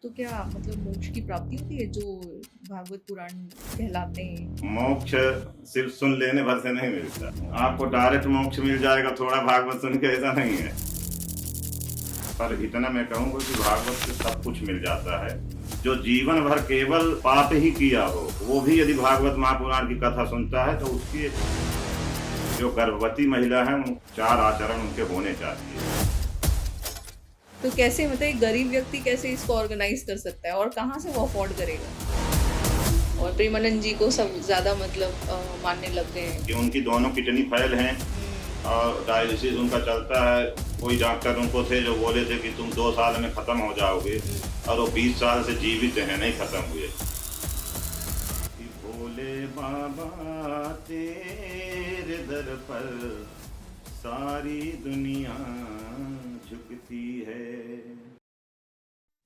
तो क्या मतलब मोक्ष की प्राप्ति होती है जो भागवत पुराण कहलाते हैं? मोक्ष सिर्फ सुन लेने भर से नहीं मिलता। आपको डायरेक्ट मोक्ष मिल जाएगा थोड़ा भागवत सुन के, ऐसा नहीं है। पर इतना मैं कहूँगा कि भागवत से सब कुछ मिल जाता है। जो जीवन भर केवल पाप ही किया हो, वो भी यदि भागवत महापुराण की कथा सुनता है तो उसकी जो गर्भवती महिला है, उन 4 आचरण उनके होने चाहिए। तो कैसे मतलब एक गरीब व्यक्ति कैसे इसको ऑर्गेनाइज कर सकता है और कहाँ से वो अफोर्ड करेगा? और प्रेमानंद जी को सब ज्यादा मतलब मानने लग गए हैं। कि उनकी दोनों किडनी फेल हैं और डायलिसिस उनका चलता है। कोई डॉक्टर उनको थे जो बोले थे कि तुम 2 साल में खत्म हो जाओगे, और वो 20 साल से जीवित हैं, नहीं खत्म हुए। कि भोले बाबा तेरे दर पर सारी दुनिया झुकती है।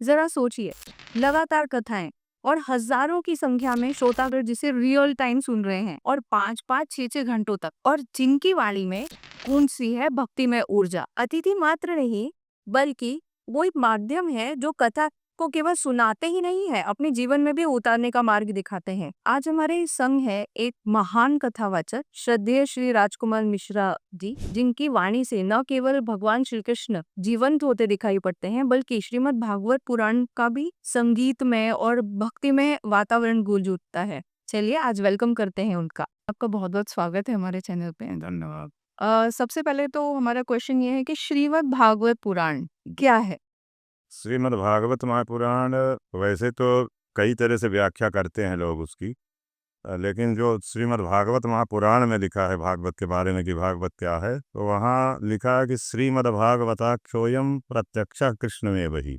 जरा सोचिए, लगातार कथाएं और हजारों की संख्या में श्रोतागण जिसे रियल टाइम सुन रहे हैं और 5-5, 6-6 घंटों तक, और जिनकी वाणी में कौन सी है भक्तिमय ऊर्जा। अतिथि मात्र नहीं, बल्कि वो एक माध्यम है जो कथा को केवल सुनाते ही नहीं है, अपने जीवन में भी उतारने का मार्ग दिखाते हैं। आज हमारे संग है एक महान कथावाचक श्रद्धेय श्री राजकुमार मिश्रा जी, जिनकी वाणी से न केवल भगवान श्री कृष्ण जीवंत होते दिखाई पड़ते हैं, बल्कि श्रीमद् भागवत पुराण का भी संगीतमय और भक्तिमय वातावरण गूंज उठता है। चलिए आज वेलकम करते हैं उनका। आपका बहुत बहुत स्वागत है हमारे चैनल पे। धन्यवाद। सबसे पहले तो हमारा क्वेश्चन ये है कि श्रीमद् भागवत पुराण क्या है? श्रीमद् भागवत महापुराण वैसे तो कई तरह से व्याख्या करते हैं लोग उसकी, लेकिन जो श्रीमद् भागवत महापुराण में लिखा है भागवत के बारे में कि भागवत क्या है, तो वहाँ लिखा है कि श्रीमद् भागवताख्योऽयं प्रत्यक्ष कृष्ण में वही।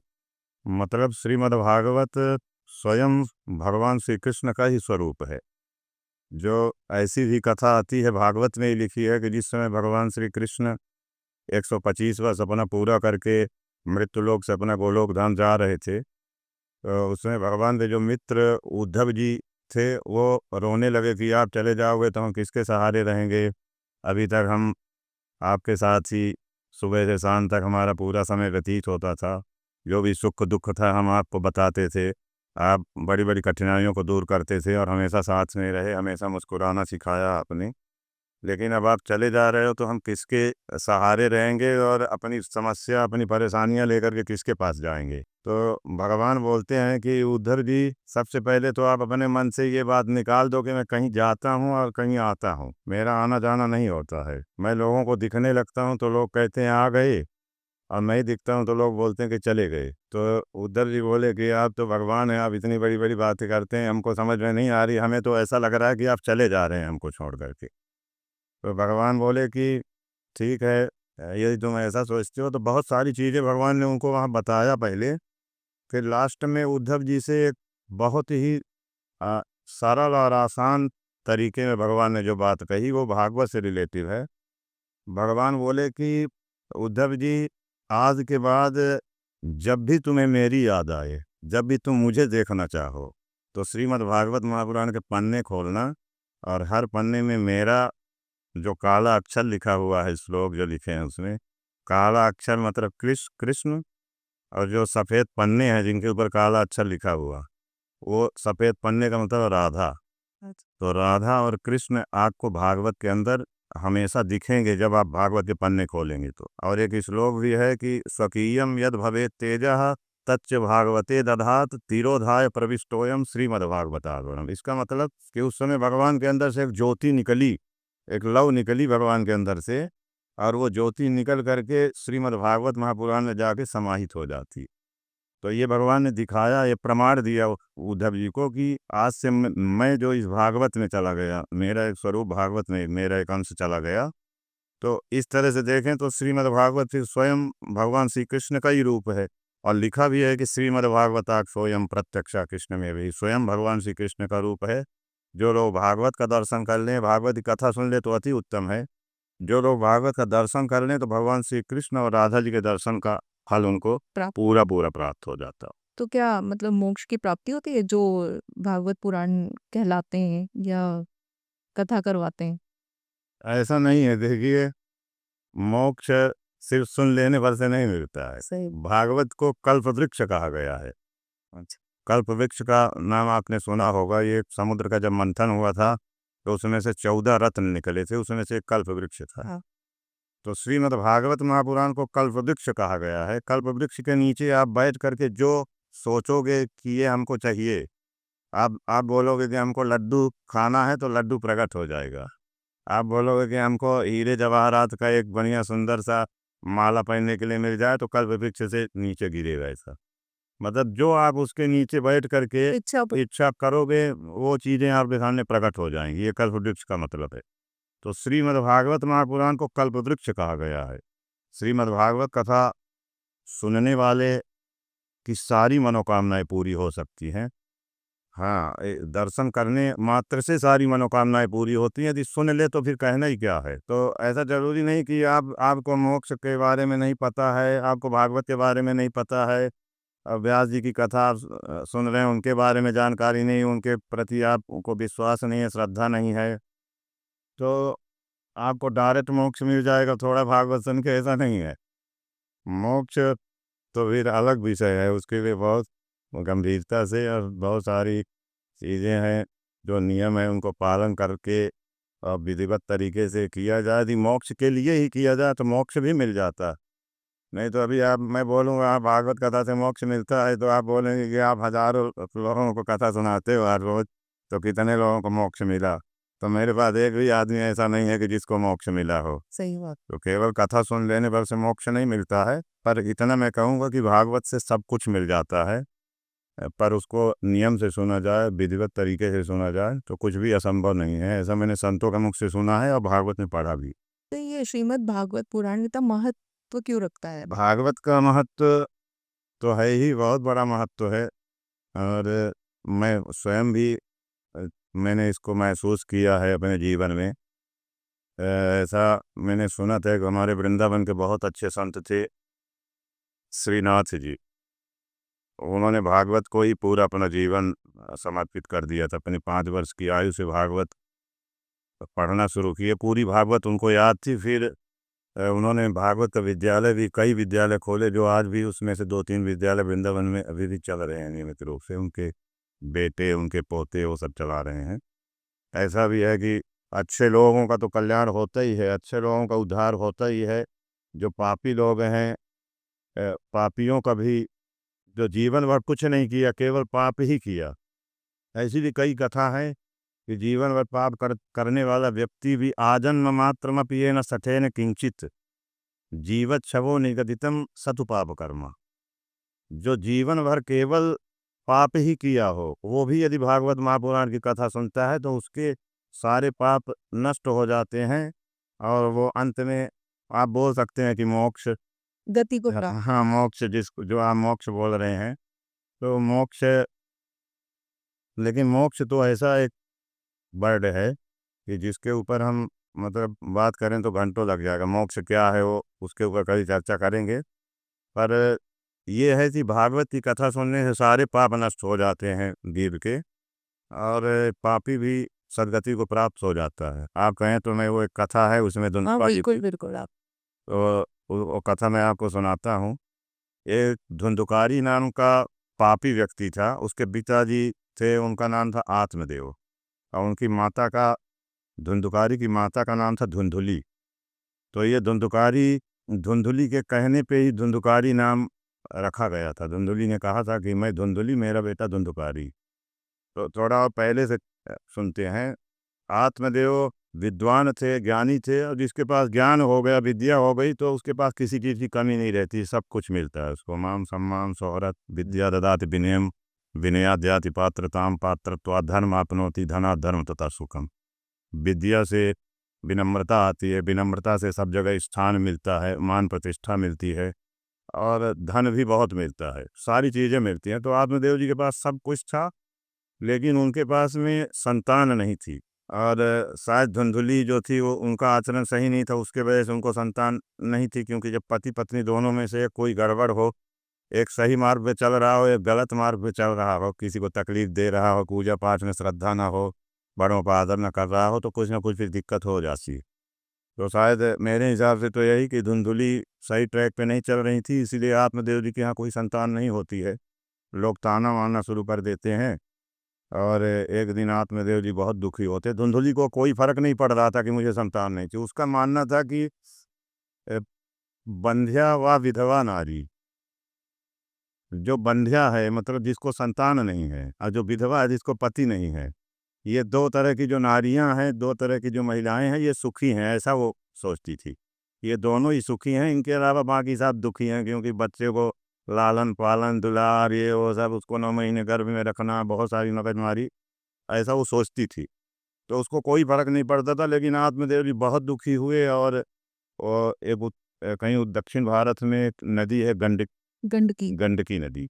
मतलब श्रीमद् भागवत स्वयं भगवान श्री कृष्ण का ही स्वरूप है। जो ऐसी भी कथा आती है भागवत में ही लिखी है कि जिस समय भगवान श्री कृष्ण 125 वर्ष अपना पूरा करके मृत्युलोक से अपना गोलोक धाम जा रहे थे, तो उसमें भगवान के जो मित्र उद्धव जी थे वो रोने लगे कि आप चले जाओगे तो हम किसके सहारे रहेंगे। अभी तक हम आपके साथ ही सुबह से शाम तक हमारा पूरा समय व्यतीत होता था। जो भी सुख दुख था हम आपको बताते थे, आप बड़ी बड़ी कठिनाइयों को दूर करते थे और हमेशा साथ में रहे, हमेशा मुस्कुराना सिखाया आपने। लेकिन अब आप चले जा रहे हो तो हम किसके सहारे रहेंगे और अपनी समस्या अपनी परेशानियां लेकर के किसके पास जाएंगे। तो भगवान बोलते हैं कि उद्धव जी, सबसे पहले तो आप अपने मन से ये बात निकाल दो कि मैं कहीं जाता हूँ और कहीं आता हूँ, मेरा आना जाना नहीं होता है। मैं लोगों को दिखने लगता हूँ तो लोग कहते हैं आ गए, और मैं ही दिखता हूँ तो लोग बोलते हैं कि चले गए। तो उद्धव जी बोले कि आप तो भगवान हैं, आप इतनी बड़ी बड़ी बातें करते हैं, हमको समझ में नहीं आ रही, हमें तो ऐसा लग रहा है कि आप चले जा रहे हैं हमको छोड़ करके। तो भगवान बोले कि ठीक है, यदि तुम ऐसा सोचते हो, तो बहुत सारी चीज़ें भगवान ने उनको वहाँ बताया पहले। फिर लास्ट में उद्धव जी से एक बहुत ही अ, सरल और आसान तरीके में भगवान ने जो बात कही वो भागवत से रिलेटिव है। भगवान बोले कि उद्धव जी, आज के बाद जब भी तुम्हें मेरी याद आए, जब भी तुम मुझे देखना चाहो, तो श्रीमद् भागवत महापुराण के पन्ने खोलना, और हर पन्ने में मेरा जो काला अक्षर लिखा हुआ है, श्लोक जो लिखे हैं उसमें काला अक्षर मतलब कृष्ण, और जो सफ़ेद पन्ने हैं जिनके ऊपर काला अक्षर लिखा हुआ, वो सफ़ेद पन्ने का मतलब राधा। तो राधा और कृष्ण आपको भागवत के अंदर हमेशा दिखेंगे जब आप भागवत के पन्ने खोलेंगे तो। और एक श्लोक भी है कि स्वकीयम यद भवेत तेजः तच्च भागवते दधात तिरोधाय प्रविष्टोयम श्रीमद्भागवतागुणम। इसका मतलब कि उस समय भगवान के अंदर से एक ज्योति निकली, एक लौ निकली भगवान के अंदर से, और वो ज्योति निकल करके श्रीमद् भागवत महापुराण में जाके समाहित हो जाती। तो ये भगवान ने दिखाया, ये प्रमाण दिया उद्धव जी को कि आज से मैं जो इस भागवत में चला गया, मेरा एक स्वरूप भागवत में, मेरा एक अंश चला गया। तो इस तरह से देखें तो श्रीमद् भागवत फिर स्वयं भगवान श्री कृष्ण का ही रूप है। और लिखा भी है कि श्रीमद् भागवतात् स्वयं प्रत्यक्षा कृष्ण में भी, स्वयं भगवान श्री कृष्ण का रूप है। जो लोग भागवत का दर्शन कर लें, भागवत की कथा सुन ले तो अति उत्तम है। जो लोग भागवत का दर्शन कर लें तो भगवान श्री कृष्ण और राधा जी के दर्शन का फल उनको प्राप्त। पूरा पूरा प्राप्त हो जाता। तो क्या मतलब मोक्ष की प्राप्ति होती है जो भागवत पुराण कहलाते हैं या कथा करवाते हैं? ऐसा नहीं है, देखिए, मोक्ष सिर्फ सुन लेने भर से नहीं मिलता है। सही। भागवत को कल्प वृक्ष कहा गया है। अच्छा। कल्प वृक्ष का नाम आपने सुना होगा। ये समुद्र का जब मंथन हुआ था तो उसमें से 14 रत्न निकले थे, उसमें से एक कल्प वृक्ष था। हाँ। तो श्रीमद् भागवत महापुराण को कल्प वृक्ष कहा गया है। कल्प वृक्ष के नीचे आप बैठ करके जो सोचोगे कि ये हमको चाहिए, आप बोलोगे कि हमको लड्डू खाना है तो लड्डू प्रकट हो जाएगा। आप बोलोगे कि हमको हीरे जवाहरात का एक बढ़िया सुंदर सा माला पहनने के लिए मिल जाए तो कल्प वृक्ष से नीचे गिरेगा ऐसा। मतलब जो आप उसके नीचे बैठ करके इच्छा इच्छा करोगे वो चीज़ें आपके सामने प्रकट हो जाएंगी। ये कल्प वृक्ष का मतलब है। तो श्रीमद् भागवत महापुराण को कल्प वृक्ष कहा गया है। श्रीमद् भागवत कथा सुनने वाले की सारी मनोकामनाएं पूरी हो सकती हैं। हाँ, दर्शन करने मात्र से सारी मनोकामनाएं पूरी होती हैं। यदि सुन ले तो फिर कहना ही क्या है। तो ऐसा जरूरी नहीं कि आपको मोक्ष के बारे में नहीं पता है, आपको भागवत के बारे में नहीं पता है, व्यास जी की कथा आप सुन रहे हैं, उनके बारे में जानकारी नहीं, उनके प्रति आपको विश्वास नहीं है, श्रद्धा नहीं है, तो आपको डायरेक्ट मोक्ष मिल जाएगा थोड़ा भागवत सुन के, ऐसा नहीं है। मोक्ष तो फिर अलग विषय है, उसके लिए बहुत गंभीरता से और बहुत सारी चीज़ें हैं, जो नियम है उनको पालन करके और विधिवत तरीके से किया जाए। यदि मोक्ष के लिए ही किया जाए तो मोक्ष भी मिल जाता। नहीं तो अभी मैं बोलूँगा आप भागवत कथा से मोक्ष मिलता है तो आप बोलेंगे कि आप हज़ारों लोगों को कथा सुनाते हो हर रोज़, तो कितने लोगों को मोक्ष मिला। तो मेरे पास एक भी आदमी ऐसा नहीं है कि जिसको मोक्ष मिला हो। सही बात। तो केवल कथा सुन लेने पर से मोक्ष नहीं मिलता है, पर इतना मैं कहूँगा कि भागवत से सब कुछ मिल जाता है। पर उसको नियम से सुना जाए, विधिवत तरीके से सुना जाए तो कुछ भी असंभव नहीं है। ऐसा मैंने संतों के मुख से सुना है और भागवत में पढ़ा भी। तो ये श्रीमद् भागवत पुराण इतना महत्व क्यों रखता है? भागवत का महत्व तो है ही, बहुत बड़ा महत्व है। और मैं स्वयं भी मैंने इसको महसूस किया है अपने जीवन में। ऐसा मैंने सुना था कि हमारे वृंदावन के बहुत अच्छे संत थे श्रीनाथ जी। उन्होंने भागवत को ही पूरा अपना जीवन समर्पित कर दिया था। अपनी 5 वर्ष की आयु से भागवत पढ़ना शुरू किए, पूरी भागवत उनको याद थी। फिर उन्होंने भागवत का विद्यालय भी, कई विद्यालय खोले, जो आज भी उसमें से 2-3 विद्यालय वृंदावन में अभी भी चल रहे हैं नियमित रूप से। उनके बेटे, उनके पोते वो सब चला रहे हैं। ऐसा भी है कि अच्छे लोगों का तो कल्याण होता ही है, अच्छे लोगों का उद्धार होता ही है। जो पापी लोग हैं, पापियों का भी, जो जीवन भर कुछ नहीं किया, केवल पाप ही किया, ऐसी भी कई कथा है कि जीवन भर पाप करने वाला व्यक्ति भी आजन्म मात्रमपि येन सठेन किंचित जीवत छवो निगदितम सतु पाप कर्मा। जो जीवन भर केवल पाप ही किया हो, वो भी यदि भागवत महापुराण की कथा सुनता है तो उसके सारे पाप नष्ट हो जाते हैं और वो अंत में आप बोल सकते हैं कि मोक्ष, गति को प्राप्त। हाँ मोक्ष, जिसको जो आप मोक्ष बोल रहे हैं, तो मोक्ष, लेकिन मोक्ष तो ऐसा एक वर्ड है कि जिसके ऊपर हम मतलब बात करें तो घंटों लग जाएगा। मोक्ष क्या है वो उसके ऊपर कभी चर्चा करेंगे। पर ये है कि भागवत की कथा सुनने से सारे पाप नष्ट हो जाते हैं जीव के, और पापी भी सदगति को प्राप्त हो जाता है। आप कहें तो मैं वो एक कथा है उसमें हाँ धुंधुकारी बिल्कुल थी, बिल्कुल आप। तो वो कथा मैं आपको सुनाता हूँ। एक धुंधुकारी नाम का पापी व्यक्ति था। उसके पिताजी थे, उनका नाम था आत्मदेव, और उनकी माता का, धुंधुकारी की माता का नाम था धुंधुली। तो ये धुंधुकारी, धुंधुली के कहने पे ही धुंधुकारी नाम रखा गया था। धुंधुली ने कहा था कि मैं धुंधुली, मेरा बेटा धुंधुकारी। तो थोड़ा और पहले से सुनते हैं। आत्मदेव विद्वान थे, ज्ञानी थे, और जिसके पास ज्ञान हो गया, विद्या हो गई, तो उसके पास किसी चीज़ की कमी नहीं रहती, सब कुछ मिलता है उसको। माम सम्मान शोहरत विद्या ददाति विनयम विनयाद्याति पात्रताम पात्रत्वात् धर्म आपनोति धनात् धर्म तथा सुखम। विद्या से विनम्रता आती है, विनम्रता से सब जगह स्थान मिलता है, मान प्रतिष्ठा मिलती है, और धन भी बहुत मिलता है, सारी चीज़ें मिलती हैं। तो आत्मदेव जी के पास सब कुछ था, लेकिन उनके पास में संतान नहीं थी। और शायद धुंधुली जो थी वो, उनका आचरण सही नहीं था, उसके वजह से उनको संतान नहीं थी। क्योंकि जब पति पत्नी दोनों में से कोई गड़बड़ हो, एक सही मार्ग पे चल रहा हो, एक गलत मार्ग पे चल रहा हो, किसी को तकलीफ दे रहा हो, पूजा पाठ में श्रद्धा ना हो, बड़ों का आदर न कर रहा हो, तो कुछ ना कुछ फिर दिक्कत हो जाती है। तो शायद मेरे हिसाब से तो यही कि धुंधुली सही ट्रैक पे नहीं चल रही थी, इसीलिए आत्मदेव जी के यहाँ कोई संतान नहीं होती है। लोग ताना मारना शुरू कर देते हैं। और एक दिन आत्मदेव जी बहुत दुखी होते। धुंधुली को कोई फर्क नहीं पड़ रहा था कि मुझे संतान नहीं थी। उसका मानना था कि अ, बंध्या व विधवा नारी, जो बंध्या है मतलब जिसको संतान नहीं है, और जो विधवा है जिसको पति नहीं है, ये दो तरह की जो नारियां हैं, दो तरह की जो महिलाएं हैं, ये सुखी हैं, ऐसा वो सोचती थी। ये दोनों ही सुखी हैं, इनके अलावा बाकी सब दुखी हैं, क्योंकि बच्चे को लालन पालन दुलार ये वो सब, उसको 9 महीने गर्भ में रखना, बहुत सारी मगजमारी, ऐसा वो सोचती थी। तो उसको कोई फर्क नहीं पड़ता था। लेकिन आत्मदेव जी बहुत दुखी हुए, और एक कहीं दक्षिण भारत में एक नदी है गंडकी। गंडकी नदी,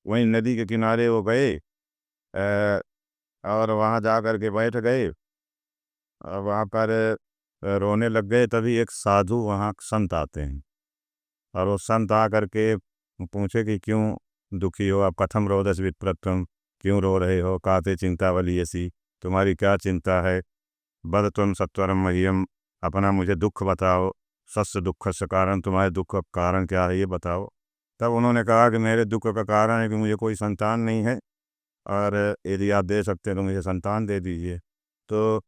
वहीं नदी के किनारे वो गए, अ, और वहाँ जा कर के बैठ गए, और वहाँ पर रोने लग गए। तभी एक साधु वहाँ संत आते हैं, और वो संत आ करके पूछे कि क्यों दुखी हो आप, कथम रोदस विप्रतम, क्यों रो रहे हो, काते चिंतावली ऐसी, तुम्हारी क्या चिंता है, बद त्वम सत्वरम मह्यम, अपना मुझे दुख बताओ, सस्य दुख से कारण, तुम्हारे दुख का कारण क्या है ये बताओ। तब उन्होंने कहा कि मेरे दुख का कारण है कि मुझे कोई संतान नहीं है, और यदि आप दे सकते हैं तो मुझे संतान दे दीजिए। तो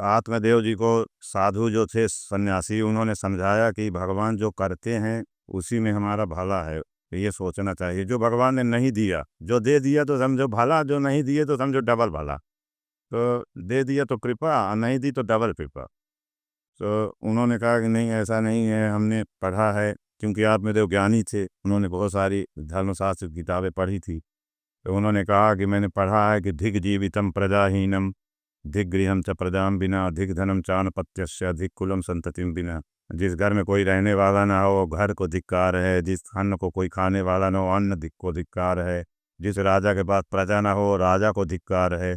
आत्मदेव जी को साधु जो थे सन्यासी, उन्होंने समझाया कि भगवान जो करते हैं उसी में हमारा भला है, ये सोचना चाहिए। जो भगवान ने नहीं दिया, जो दे दिया तो समझो भला, जो नहीं दिए तो समझो डबल भला। तो दे दिया तो कृपा, नहीं दी तो डबल कृपा। तो उन्होंने कहा कि नहीं, ऐसा नहीं है, हमने पढ़ा है, क्योंकि आत्मदेव ज्ञानी थे, उन्होंने बहुत सारी धर्मशास्त्र की किताबें पढ़ी थी। तो उन्होंने कहा कि मैंने पढ़ा है कि धिक जीवितम प्रजाहीनम, धिक गृहम च प्रजाम बिना, अधिक धनम चानपत्यस्य, अधिक कुलम संततिम बिना। जिस घर में कोई रहने वाला ना हो, घर को धिक्कार है। जिस अन्न को कोई खाने वाला ना हो, अन्न को धिक्कार है। जिस राजा के पास प्रजा ना हो, राजा को धिक्कार है।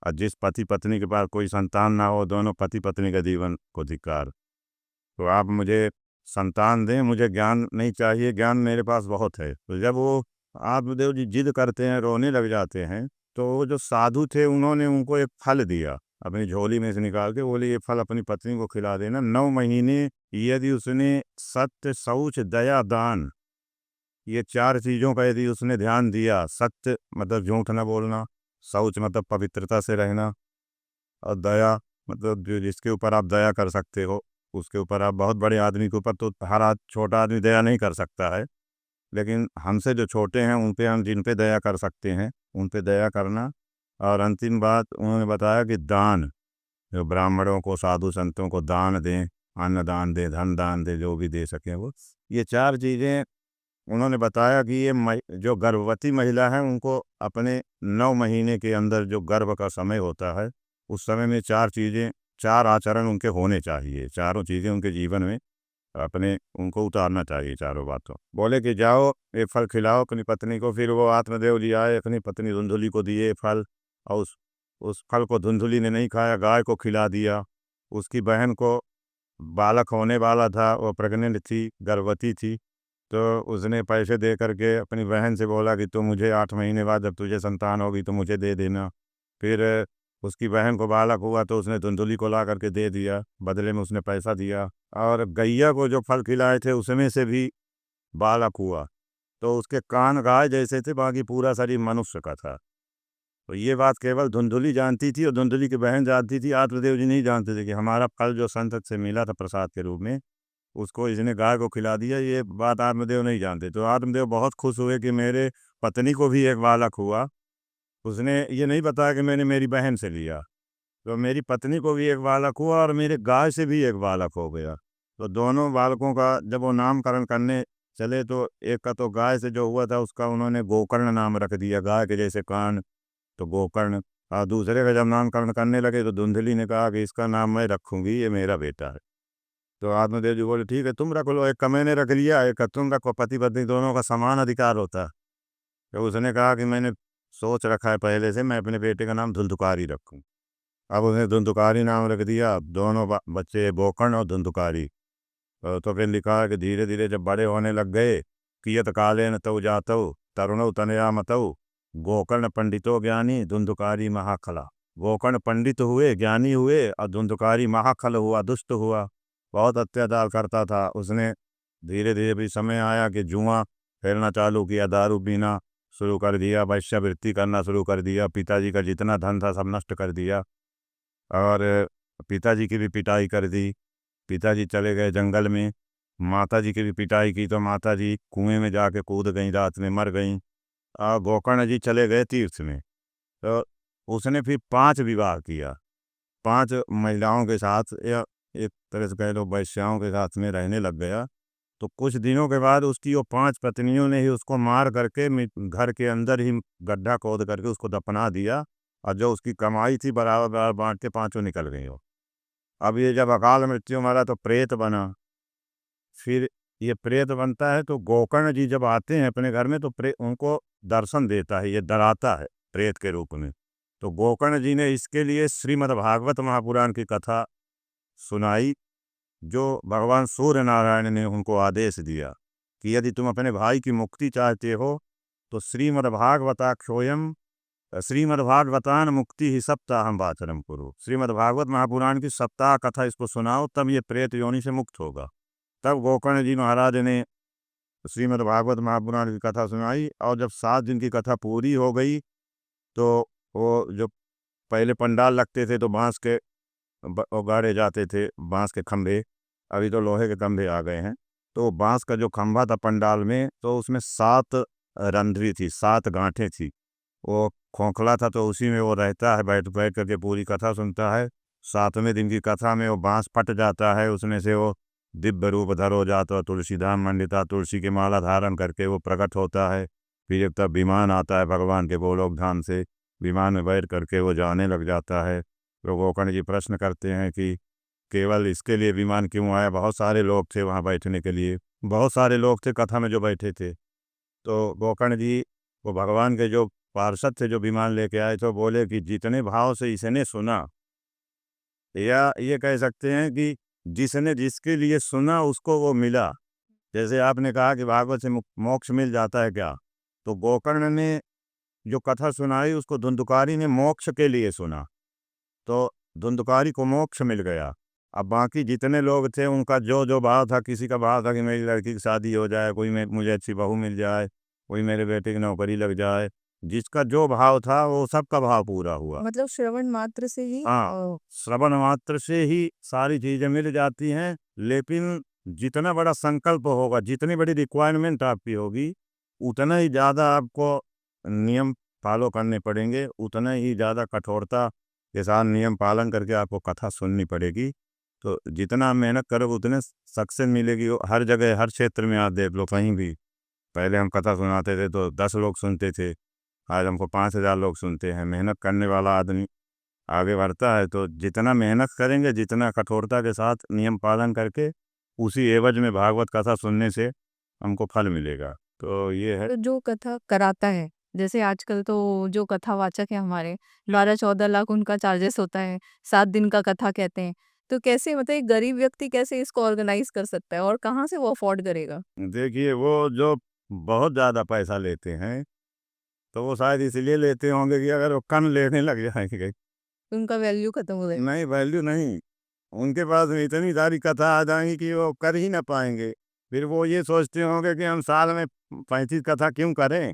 और जिस पति पत्नी के पास कोई संतान ना हो, दोनों पति पत्नी के जीवन को धिक्कार। तो आप मुझे संतान दें, मुझे ज्ञान नहीं चाहिए, ज्ञान मेरे पास बहुत है। तो जब वो आत्मदेव जी जिद करते हैं, रोने लग जाते हैं, तो वो जो साधु थे उन्होंने उनको एक फल दिया, अपनी झोली में से निकाल के बोले ये फल अपनी पत्नी को खिला देना। 9 महीने यदि उसने सत्य शौच दया दान, ये 4 चीज़ों का यदि उसने ध्यान दिया, सत्य मतलब झूठ न बोलना, शौच मतलब पवित्रता से रहना, और दया मतलब जो जिसके ऊपर आप दया कर सकते हो उसके ऊपर आप, बहुत बड़े आदमी के ऊपर तो हर छोटा आदमी दया नहीं कर सकता है, लेकिन हमसे जो छोटे हैं उन पे हम जिन पे दया कर सकते हैं उन पे दया करना। और अंतिम बात उन्होंने बताया कि दान, जो ब्राह्मणों को साधु संतों को दान दें, अन्न दान दें, धन दान दें, जो भी दे सकें वो। ये 4 चीज़ें उन्होंने बताया कि ये जो गर्भवती महिला है उनको अपने 9 महीने के अंदर जो गर्भ का समय होता है उस समय में 4 चीज़ें, 4 आचरण उनके होने चाहिए, चारों चीज़ें उनके जीवन में अपने उनको उतारना चाहिए, चारों बातों। बोले कि जाओ ये फल खिलाओ अपनी पत्नी को। फिर वो आत्मदेव जी आए, अपनी पत्नी धुंधुली को दिए फल, और उस फल को धुंधुली ने नहीं खाया, गाय को खिला दिया। उसकी बहन को बालक होने वाला था, वो प्रेग्नेंट थी, गर्भवती थी, तो उसने पैसे दे करके अपनी बहन से बोला कि तुम मुझे 8 महीने बाद जब तुझे संतान होगी तो मुझे दे देना। फिर उसकी बहन को बालक हुआ तो उसने धुंधुली को ला करके दे दिया, बदले में उसने पैसा दिया। और गैया को जो फल खिलाए थे उसमें से भी बालक हुआ, तो उसके कान गाय जैसे थे, बाकी पूरा शरीर मनुष्य का था। तो ये बात केवल धुंधुली जानती थी और धुंधुली की बहन जानती थी। आत्मदेव जी नहीं जानते थे कि हमारा फल जो संत से मिला था प्रसाद के रूप में, उसको इसने गाय को खिला दिया। ये बात आत्मदेव नहीं जानते। तो आत्मदेव बहुत खुश हुए कि मेरे पत्नी को भी एक बालक हुआ। उसने ये नहीं बताया कि मैंने मेरी बहन से लिया, तो मेरी पत्नी को भी एक बालक हुआ और मेरे गाय से भी एक बालक हो गया। तो दोनों बालकों का जब वो नामकरण करने चले तो एक का तो गाय से जो हुआ था उसका उन्होंने गोकर्ण नाम रख दिया, गाय के जैसे कान, तो गोकर्ण। और दूसरे का जब नामकरण करने लगे तो धुंधली ने कहा कि इसका नाम मैं रखूंगी, ये मेरा बेटा है। तो आत्मदेव जी बोले ठीक है तुम रख लो, एक का मैंने रख लिया, एक का तुम रखो, पति पत्नी दोनों का समान अधिकार होता है। तो उसने कहा कि मैंने सोच रखा है पहले से, मैं अपने बेटे का नाम धुंधुकारी रखूं। अब उसने धुंधुकारी नाम रख दिया। दोनों बच्चे गोकर्ण और धुंधुकारी। तो फिर लिखा है कि धीरे धीरे जब बड़े होने लग गए, कियत काले न तौ जातौ तरुणौ तनया मतौ, गोकर्ण पंडितो ज्ञानी धुंधुकारी महाखला। गोकर्ण पंडित हुए, ज्ञानी हुए, और धुंधुकारी महाखल हुआ, दुष्ट हुआ, बहुत अत्याचार करता था। उसने धीरे धीरे भी समय आया कि जुआ खेलना चालू किया, दारू पीना, शुरू कर दिया, वैश्यावृत्ति करना शुरू कर दिया, पिताजी का जितना धन था सब नष्ट कर दिया और पिताजी की भी पिटाई कर दी। पिताजी चले गए जंगल में, माताजी की भी पिटाई की तो माताजी कुएं में जाके कूद गई, रात में मर गई। और गोकर्ण जी चले गए तीर्थ में, तो उसने फिर 5 विवाह किया, 5 महिलाओं के साथ या एक तरह से कह लो वैश्याओं के साथ में रहने लग गया। तो कुछ दिनों के बाद उसकी वो 5 पत्नियों ने ही उसको मार करके घर के अंदर ही गड्ढा खोद करके उसको दफना दिया और जो उसकी कमाई थी बराबर बराबर बांट के 5 निकल गई हो। अब ये जब अकाल मृत्यु मरा तो प्रेत बना। फिर ये प्रेत बनता है तो गोकर्ण जी जब आते हैं अपने घर में तो उनको दर्शन देता है, ये डराता है प्रेत के रूप में। तो गोकर्ण जी ने इसके लिए श्रीमद् भागवत महापुराण की कथा सुनाई, जो भगवान सूर्य नारायण ने उनको आदेश दिया कि यदि तुम अपने भाई की मुक्ति चाहते हो तो श्रीमद्भागवताख्योयम श्रीमद्भागवतान मुक्ति ही सप्ताहम वाचनम कुरु, श्रीमद्भागवत महापुराण की सप्ताह कथा इसको सुनाओ, तब ये प्रेत योनि से मुक्त होगा। तब गोकर्ण जी महाराज ने श्रीमद्भागवत महापुराण की कथा सुनाई और जब 7 दिन की कथा पूरी हो गई तो वो जो पहले पंडाल लगते थे तो बांस के गाड़े जाते थे, बांस के खंभे, अभी तो लोहे के खंभे आ गए हैं। तो बांस का जो खंभा था पंडाल में तो उसमें 7 रंध्री थी, 7 गांठें थी। वो खोखला था तो उसी में वो रहता है, बैठ बैठ करके पूरी कथा सुनता है। 7वें दिन की कथा में वो बांस फट जाता है, उसमें से वो दिव्य रूप धर हो जाता है, तुलसीधाम मंडिता, तुलसी की माला धारण करके वो प्रकट होता है। फिर जब तक विमान आता है भगवान के गोलोक धाम से, विमान में बैठ करके वो जाने लग जाता है। तो गोकर्ण जी प्रश्न करते हैं कि केवल इसके लिए विमान क्यों आया, बहुत सारे लोग थे वहाँ बैठने के लिए, बहुत सारे लोग थे कथा में जो बैठे थे। तो गोकर्ण जी वो भगवान के जो पार्षद थे जो विमान लेके आए तो बोले कि जितने भाव से इसने सुना, या ये कह सकते हैं कि जिसने जिसके लिए सुना उसको वो मिला। जैसे आपने कहा कि भागवत से मोक्ष मिल जाता है क्या, तो गोकर्ण ने जो कथा सुनाई उसको धुंधुकारी ने मोक्ष के लिए सुना, तो धुंधुकारी को मोक्ष मिल गया। अब बाकी जितने लोग थे उनका जो जो भाव था, किसी का भाव था कि मेरी लड़की की शादी हो जाए, कोई मुझे अच्छी बहू मिल जाए, कोई मेरे बेटे की नौकरी लग जाए, जिसका जो भाव था वो सबका भाव पूरा हुआ। मतलब श्रवण मात्र से ही हाँ, श्रवण मात्र से ही सारी चीजें मिल जाती हैं, लेकिन जितना बड़ा संकल्प होगा, जितनी बड़ी रिक्वायरमेंट आपकी होगी, उतना ही ज़्यादा आपको नियम फॉलो करने पड़ेंगे, उतना ही ज़्यादा कठोरता के साथ नियम पालन करके आपको कथा सुननी पड़ेगी। तो जितना मेहनत करोगे उतने सक्सेस मिलेगी। हर जगह, हर क्षेत्र में आप देख लो, कहीं भी पहले हम कथा सुनाते थे तो 10 लोग सुनते थे, आज हमको 5000 लोग सुनते हैं। मेहनत करने वाला आदमी आगे बढ़ता है। तो जितना मेहनत करेंगे, जितना कठोरता के साथ नियम पालन करके, उसी एवज में भागवत कथा सुनने से हमको फल मिलेगा। तो ये है। तो जो कथा कराता है, जैसे आजकल तो जो कथावाचक है हमारे 12-14 लाख उनका चार्जेस होता है, 7 दिन का कथा कहते हैं। तो कैसे मतलब एक गरीब व्यक्ति कैसे इसको ऑर्गेनाइज कर सकता है और कहाँ से वो अफोर्ड करेगा? देखिए, वो जो बहुत ज़्यादा पैसा लेते हैं तो वो शायद इसलिए लेते होंगे कि अगर वो कम लेने लग जाएंगे, उनका वैल्यू खत्म हो जाएगा। नहीं वैल्यू नहीं, उनके पास में इतनी सारी कथा आ जाएंगी कि वो कर ही ना पाएंगे। फिर वो ये सोचते होंगे कि हम साल में 35 कथा क्यों करें,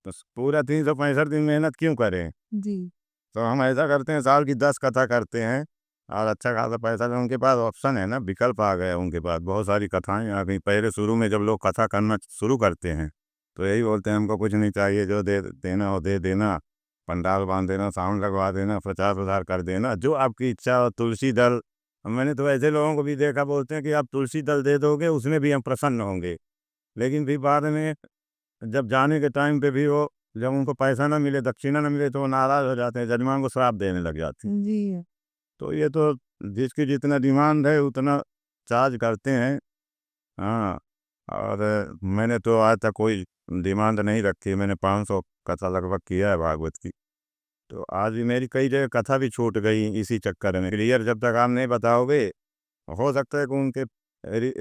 तो पूरा 365 दिन मेहनत क्यों करें। जी। तो हम ऐसा करते हैं, साल की 10 कथा करते हैं और अच्छा खासा पैसा। तो उनके पास ऑप्शन है ना, विकल्प आ गया उनके पास, बहुत सारी कथाएं आ गई। पहले शुरू में जब लोग कथा करना शुरू करते हैं तो यही बोलते हैं हमको कुछ नहीं चाहिए, जो दे देना हो दे देना, पंडाल बांध देना, साउंड लगवा देना, प्रचार प्रसार कर देना, जो आपकी इच्छा हो। तुलसी दल, मैंने तो ऐसे लोगों को भी देखा, बोलते हैं कि आप तुलसी दल दे दोगे उसमें भी हम प्रसन्न होंगे, लेकिन फिर बाद में जब जाने के टाइम पे भी वो, जब उनको पैसा ना मिले, दक्षिणा ना मिले, तो वो नाराज हो जाते हैं, जजमान को श्राप देने लग जाते हैं। जी। तो ये तो जिसकी जितना डिमांड है उतना चार्ज करते हैं। हाँ, और मैंने तो आज तक कोई डिमांड नहीं रखी, मैंने 500 कथा लगभग किया है भागवत की। तो आज भी मेरी कई जगह कथा भी छूट गई इसी चक्कर में। क्लियर जब तक आप नहीं बताओगे, हो सकता है कि उनके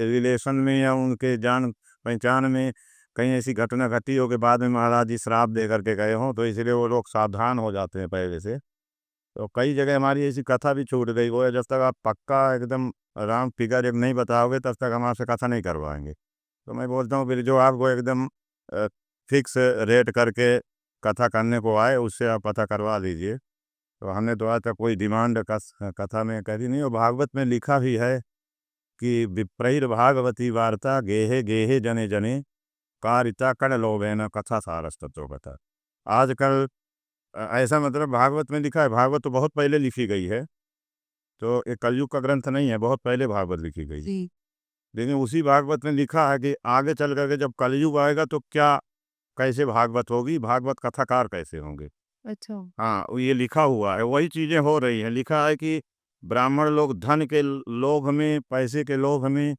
रिलेशन में या उनके जान पहचान में कहीं ऐसी घटना घटी हो कि बाद में महाराज जी श्राप दे करके गए हों, तो इसलिए वो लोग सावधान हो जाते हैं पहले से। तो कई जगह हमारी ऐसी कथा भी छूट गई। वो है, जब तक आप पक्का एकदम राउंड फिगर एक नहीं बताओगे तब तक हम आपसे कथा नहीं करवाएंगे। तो मैं बोलता हूँ फिर जो आपको एकदम फिक्स रेट करके कथा करने को आए, उससे आप पता करवा लीजिए। तो हमने तो आज तक कोई डिमांड कथा में करी नहीं। और भागवत में लिखा भी है कि विप्रैर्भागवती वार्ता गेहे गेहे जने जने कारिता कण लोभेन कथा सारस्तत्व कथा। आजकल ऐसा मतलब भागवत में लिखा है, भागवत तो बहुत पहले लिखी गई है, तो एक कलयुग का ग्रंथ नहीं है, बहुत पहले भागवत लिखी गई। जी। लेकिन उसी भागवत में लिखा है कि आगे चल करके जब कलयुग आएगा तो क्या, कैसे भागवत होगी, भागवत कथाकार कैसे होंगे। अच्छा। हाँ, वो ये लिखा हुआ है, वही चीज़ें हो रही हैं। लिखा है कि ब्राह्मण लोग धन के लोभ में, पैसे के लोभ में,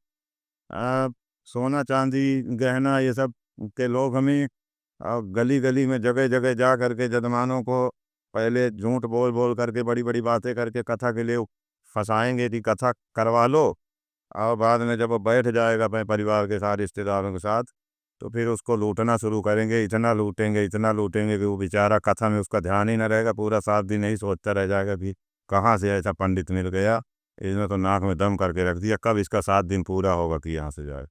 आ, सोना चांदी गहना ये सब के लोभ में, गली गली में जगह जगह जा करके जजमानों को पहले झूठ बोल बोल करके, बड़ी बड़ी बातें करके कथा के लिए फंसाएंगे कि कथा करवा लो। और बाद में जब वो बैठ जाएगा अपने परिवार के साथ, रिश्तेदारों के साथ, तो फिर उसको लूटना शुरू करेंगे। इतना लूटेंगे कि वो बेचारा कथा में उसका ध्यान ही न रहेगा, पूरा 7 दिन यही सोचता रह जाएगा कि कहाँ से ऐसा पंडित मिल गया, इसने तो नाक में दम करके रख दिया, कब इसका 7 दिन पूरा होगा कि यहाँ से जाए।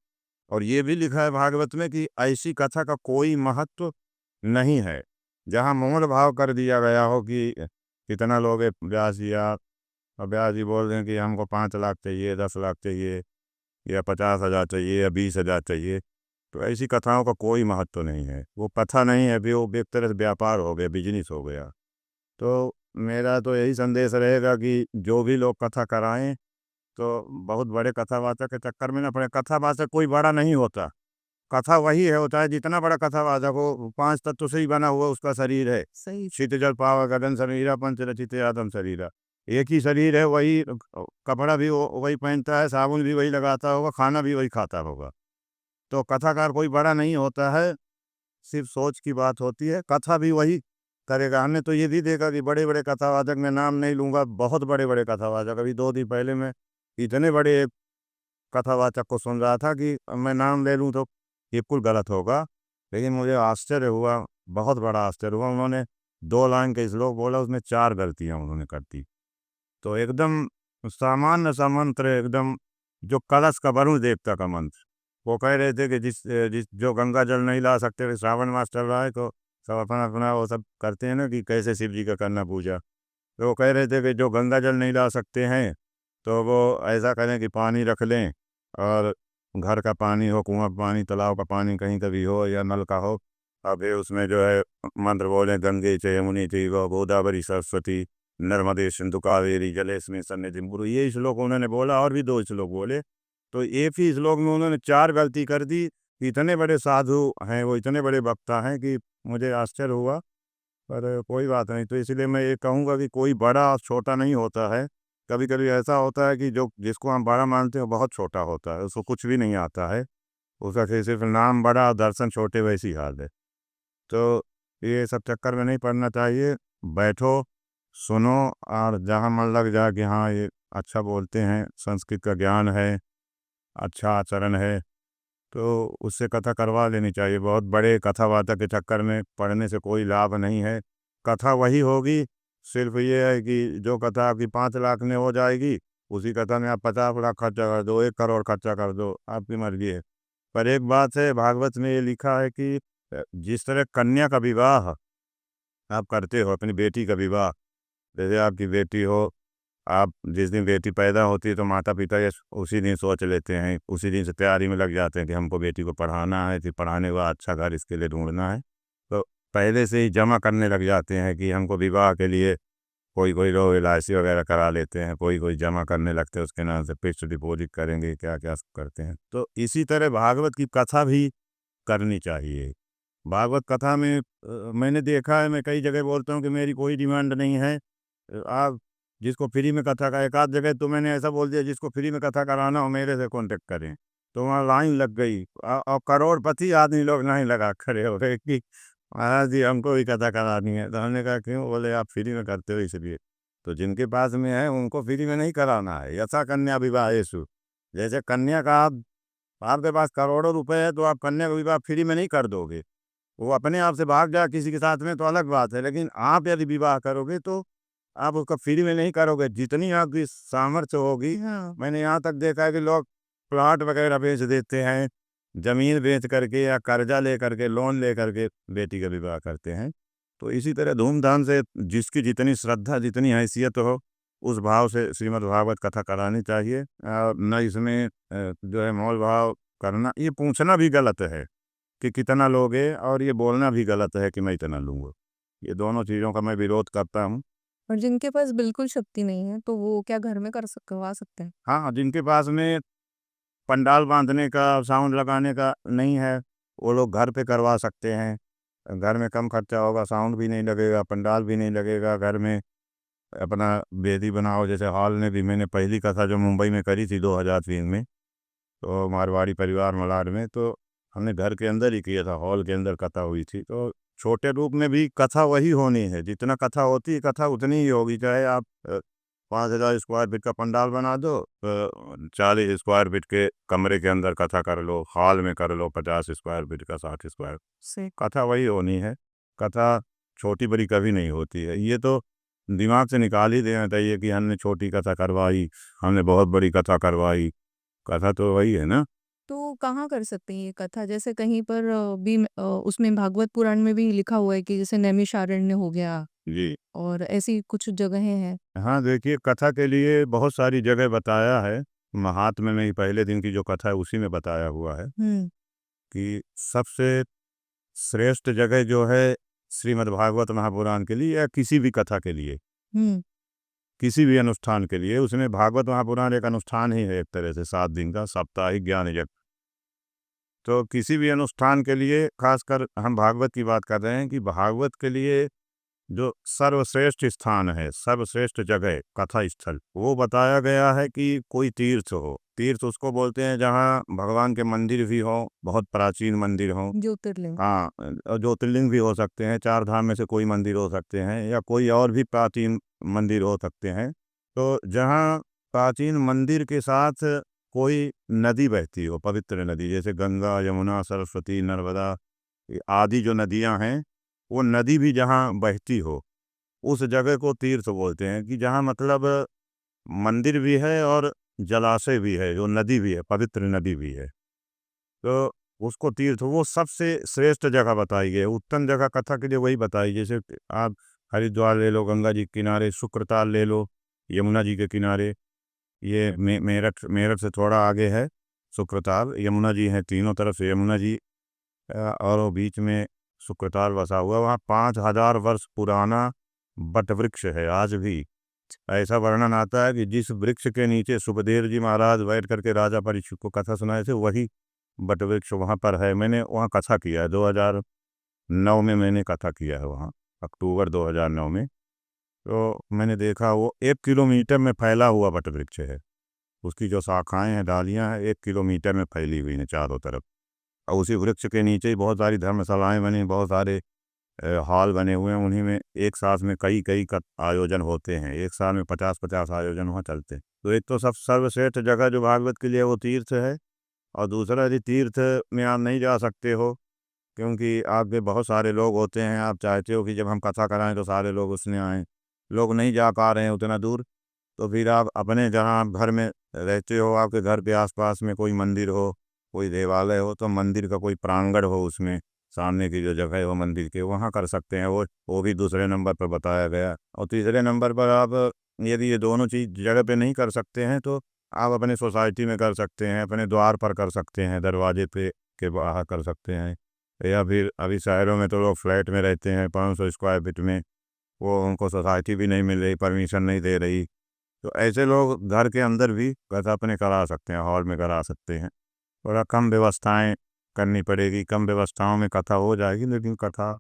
और ये भी लिखा है भागवत में कि ऐसी कथा का कोई महत्व नहीं है जहाँ मोल भाव कर दिया गया हो कि कितना लोगे ब्याज दिया, और ब्याज ही बोल दें कि हमको 5 लाख चाहिए, 10 लाख चाहिए, या 50,000 चाहिए, या 20,000 चाहिए। तो ऐसी कथाओं का कोई महत्व नहीं है, वो कथा नहीं है, भी वो एक तरह से व्यापार हो गया, बिजनेस हो गया। तो मेरा तो यही संदेश रहेगा कि जो भी लोग कथा कराएं, तो बहुत बड़े कथावाचक के चक्कर में ना पड़े। कथावाचक कोई बड़ा नहीं होता, कथा वही है होता है जितना बड़ा कथावाचक हो, 5 तत्व से ही बना हुआ उसका शरीर है। सही। शीत जल पाव गगन शरीरा पंच रचित आदम शरीरा, एक ही शरीर है, वही कपड़ा भी वही पहनता है, साबुन भी वही लगाता होगा, खाना भी वही खाता होगा। तो कथाकार कोई बड़ा नहीं होता है, सिर्फ सोच की बात होती है। कथा भी वही करेगा। हमने तो ये भी देखा कि बड़े बड़े कथावाचक, मैं नाम नहीं लूँगा, बहुत बड़े बड़े कथावाचक, अभी 2 दिन पहले मैं इतने बड़े एक कथावाचक को सुन रहा था कि मैं नाम ले लूँ तो बिल्कुल गलत होगा, लेकिन मुझे आश्चर्य हुआ, बहुत बड़ा आश्चर्य हुआ। उन्होंने 2 लाइन का श्लोक बोला, उसमें 4 गलतियाँ उन्होंने कर दी। तो एकदम सामान्य सा मंत्र, एकदम जो कलश का वरुण देवता का मंत्र, वो कह रहे थे कि जिस जो गंगा जल नहीं ला सकते थे, श्रावण मास चल रहा है तो सब अपना अपना वो सब करते हैं ना कि कैसे शिव जी का करना पूजा। तो वो कह रहे थे कि जो गंगा जल नहीं ला सकते हैं तो वो ऐसा करें कि पानी रख लें, और घर का पानी हो, कुआं का पानी, तालाब का पानी कहीं का भी हो, या नल का हो, अब ये उसमें जो है मंत्र बोलें, गंगे च यमुनी चैव गोदावरी सरस्वती नर्मदे सिंधु कावेरी जलेस्मिन् सन्निधिं कुरु, ये श्लोक उन्होंने बोला, और भी 2 श्लोक बोले। तो एक ही श्लोक में उन्होंने 4 गलती कर दी। इतने बड़े साधु हैं वो, इतने बड़े वक्ता हैं कि मुझे आश्चर्य हुआ। पर कोई बात नहीं। तो इसलिए मैं ये कहूँगा कि कोई बड़ा और छोटा नहीं होता है। कभी कभी ऐसा होता है कि जो जिसको हम बड़ा मानते हैं वो बहुत छोटा होता है, उसको कुछ भी नहीं आता है, उसका सिर्फ नाम बड़ा और दर्शन छोटे, वैसी हाल है। तो ये सब चक्कर में नहीं पड़ना चाहिए। बैठो, सुनो, और जहाँ मन लग जाए कि हाँ ये अच्छा बोलते हैं, संस्कृत का ज्ञान है, अच्छा आचरण है, तो उससे कथा करवा लेनी चाहिए। बहुत बड़े कथावाचक के चक्कर में पढ़ने से कोई लाभ नहीं है। कथा वही होगी, सिर्फ ये है कि जो कथा आपकी 5 लाख में हो जाएगी, उसी कथा में आप 50 लाख खर्चा कर दो, 1 करोड़ खर्चा कर दो, आपकी मर्जी है। पर एक बात है, भागवत में ये लिखा है कि जिस तरह कन्या का विवाह आप करते हो, अपनी बेटी का विवाह, जैसे आपकी बेटी हो, आप जिस दिन बेटी पैदा होती है तो माता पिता ये उसी दिन सोच लेते हैं, उसी दिन से तैयारी में लग जाते हैं कि हमको बेटी को पढ़ाना है, फिर पढ़ाने के बाद अच्छा घर इसके लिए ढूंढना है। तो पहले से ही जमा करने लग जाते हैं कि हमको विवाह के लिए, कोई कोई लोग LIC वगैरह करा लेते हैं, कोई कोई जमा करने लगते हैं, उसके नाम से फिक्स डिपॉजिट करेंगे, क्या क्या सब करते हैं। तो इसी तरह भागवत की कथा भी करनी चाहिए। भागवत कथा में मैंने देखा है, मैं कई जगह बोलता हूँ कि मेरी कोई डिमांड नहीं है, आप जिसको फ्री में कथा का, एक आध जगह तो मैंने ऐसा बोल दिया जिसको फ्री में कथा कराना हो मेरे से कांटेक्ट करें, तो वहाँ लाइन लग गई, और करोड़पति आदमी लोग लाइन लगा खड़े हो गए कि महाराज जी हमको भी कथा करानी है। तो हमने कहा क्यों? बोले आप फ्री में करते हो इसलिए। तो जिनके पास में है उनको फ्री में नहीं कराना है। यथा कन्या विवाह येषु, जैसे कन्या का आपके पास करोड़ों रुपए है तो आप कन्या का विवाह फ्री में नहीं कर दोगे। वो अपने आप से भाग जाए किसी के साथ में तो अलग बात है, लेकिन आप यदि विवाह करोगे तो आप उसका फ्री में नहीं करोगे, जितनी आपकी सामर्थ्य होगी। हाँ। मैंने यहाँ तक देखा है कि लोग प्लाट वगैरह बेच देते हैं, जमीन बेच करके या कर्जा ले करके लोन ले करके बेटी का विवाह करते हैं। तो इसी तरह धूमधाम से जिसकी जितनी श्रद्धा जितनी हैसियत हो उस भाव से श्रीमद् भागवत कथा करानी चाहिए। और न इसमें जो है मोल भाव करना, ये पूछना भी गलत है कि कितना लोगे, और ये बोलना भी गलत है कि मैं इतना लूँगा। ये दोनों चीज़ों का मैं विरोध करता हूँ। और जिनके पास बिल्कुल शक्ति नहीं है तो वो क्या घर में करवा सकते हैं? हाँ, जिनके पास में पंडाल बांधने का, साउंड लगाने का नहीं है, वो लोग घर पे करवा सकते हैं। घर में कम खर्चा होगा, साउंड भी नहीं लगेगा, पंडाल भी नहीं लगेगा, घर में अपना वेदी बनाओ। जैसे हॉल में भी मैंने पहली कथा जो मुंबई में करी थी 2003 में, तो मारवाड़ी परिवार मलाड में, तो हमने घर के अंदर ही किया था, हॉल के अंदर कथा हुई थी। तो छोटे रूप में भी कथा वही होनी है, जितना कथा होती है कथा उतनी ही होगी। चाहे आप 5,000 स्क्वायर फीट का पंडाल बना दो, 40 स्क्वायर फीट के कमरे के अंदर कथा कर लो, हॉल में कर लो 50 स्क्वायर फीट का, 60 स्क्वायर से, कथा वही होनी है। कथा छोटी बड़ी कभी नहीं होती है। ये तो दिमाग से निकाल ही देना चाहिए कि हमने छोटी कथा करवाई, हमने बहुत बड़ी कथा करवाई। कथा तो वही है ना। तो कहाँ कर सकते हैं ये कथा? जैसे कहीं पर उसमें भागवत पुराण में भी लिखा हुआ है कि जैसे नैमिषारण्य हो गया जी और ऐसी कुछ जगहें हैं। हाँ, देखिए कथा के लिए बहुत सारी जगह बताया है। महात्म्य में ही पहले दिन की जो कथा है उसी में बताया हुआ है कि सबसे श्रेष्ठ जगह जो है श्रीमद् भागवत महापुराण के लिए या किसी भी कथा के लिए, हम्म किसी भी अनुष्ठान के लिए, उसमें भागवत महापुराण एक अनुष्ठान ही है, एक तरह से 7 दिन का साप्ताहिक ज्ञान यज्ञ। तो किसी भी अनुष्ठान के लिए, खासकर हम भागवत की बात कर रहे हैं, कि भागवत के लिए जो सर्वश्रेष्ठ स्थान है, सर्वश्रेष्ठ जगह कथा स्थल, वो बताया गया है कि कोई तीर्थ हो। तीर्थ उसको बोलते हैं जहाँ भगवान के मंदिर भी हो, बहुत प्राचीन मंदिर हो। ज्योतिर्लिंग। हाँ, ज्योतिर्लिंग भी हो सकते हैं, 4 धाम में से कोई मंदिर हो सकते हैं, या कोई और भी प्राचीन मंदिर हो सकते हैं। तो जहाँ प्राचीन मंदिर के साथ कोई नदी बहती हो, पवित्र नदी, जैसे गंगा, यमुना, सरस्वती, नर्मदा आदि जो नदियाँ हैं, वो नदी भी जहाँ बहती हो, उस जगह को तीर्थ बोलते हैं। कि जहाँ मतलब मंदिर भी है और जलाशय भी है, जो नदी भी है, पवित्र नदी भी है, तो उसको तीर्थ, वो सबसे श्रेष्ठ जगह बताई गई है। उत्तम जगह कथा के लिए वही बताई। जैसे आप हरिद्वार ले लो, गंगा जी के किनारे, शुक्रताल ले लो, यमुना जी के किनारे, ये मेरठ से थोड़ा आगे है शुक्रताल। यमुना जी हैं तीनों तरफ से यमुना जी, और वो बीच में शुक्रताल बसा हुआ। वहाँ 5,000 वर्ष पुराना बट वृक्ष है आज भी। ऐसा वर्णन आता है कि जिस वृक्ष के नीचे सुखदेव जी महाराज बैठ करके राजा परीक्षित को कथा सुनाए थे, वही बट वृक्ष वहाँ पर है। मैंने वहाँ कथा किया है 2009 में, मैंने कथा किया है वहाँ, अक्टूबर 2009 में। तो मैंने देखा वो 1 किलोमीटर में फैला हुआ बट वृक्ष है। उसकी जो शाखाएं हैं, डालियां हैं, 1 किलोमीटर में फैली हुई हैं चारों तरफ। और उसी वृक्ष के नीचे ही बहुत सारी धर्मशालाएं बनी, बहुत सारे हॉल बने हुए हैं। उन्हीं में एक साथ में कई कई आयोजन होते हैं, एक साल में 50-50 आयोजन वहाँ चलते हैं। तो एक तो सब सर्वश्रेष्ठ जगह जो भागवत के लिए वो तीर्थ है, और दूसरा यदि तीर्थ में आप नहीं जा सकते हो, क्योंकि आपके बहुत सारे लोग होते हैं, आप चाहते हो कि जब हम कथा कराएं तो सारे लोग उसमें आएँ, लोग नहीं जा पा रहे हैं उतना दूर, तो फिर आप अपने जहाँ आप घर में रहते हो, आपके घर के आसपास में कोई मंदिर हो, कोई देवालय हो, तो मंदिर का कोई प्रांगण हो, उसमें सामने की जो जगह हो मंदिर के, वहाँ कर सकते हैं। वो भी दूसरे नंबर पर बताया गया। और तीसरे नंबर पर आप यदि ये दोनों चीज़ जगह पे नहीं कर सकते हैं, तो आप अपने सोसाइटी में कर सकते हैं, अपने द्वार पर कर सकते हैं, दरवाजे पे के बाहर कर सकते हैं। या फिर अभी शहरों में तो लोग फ्लैट में रहते हैं 500 स्क्वायर फीट में, वो उनको सोसाइटी भी नहीं मिल रही, परमिशन नहीं दे रही, तो ऐसे लोग घर के अंदर भी कथा अपने करा सकते हैं, हॉल में करा सकते हैं। थोड़ा कम व्यवस्थाएं करनी पड़ेगी, कम व्यवस्थाओं में कथा हो जाएगी, लेकिन कथा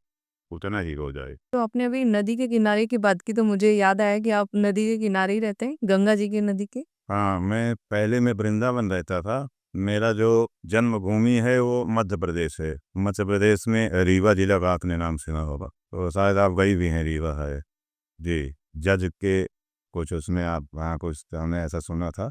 उतना ही हो जाए। तो आपने अभी नदी के किनारे की बात की तो मुझे याद आया कि आप नदी के किनारे ही रहते हैं, गंगा जी की नदी के। हाँ, मैं वृंदावन रहता था। मेरा जो जन्मभूमि है वो मध्य प्रदेश है। मध्य प्रदेश में रीवा जिला का आपने नाम सुना होगा, तो शायद आप गई भी हैं, रीवा है जी। जज के कुछ उसमें आप वहाँ कुछ हमने ऐसा सुना था।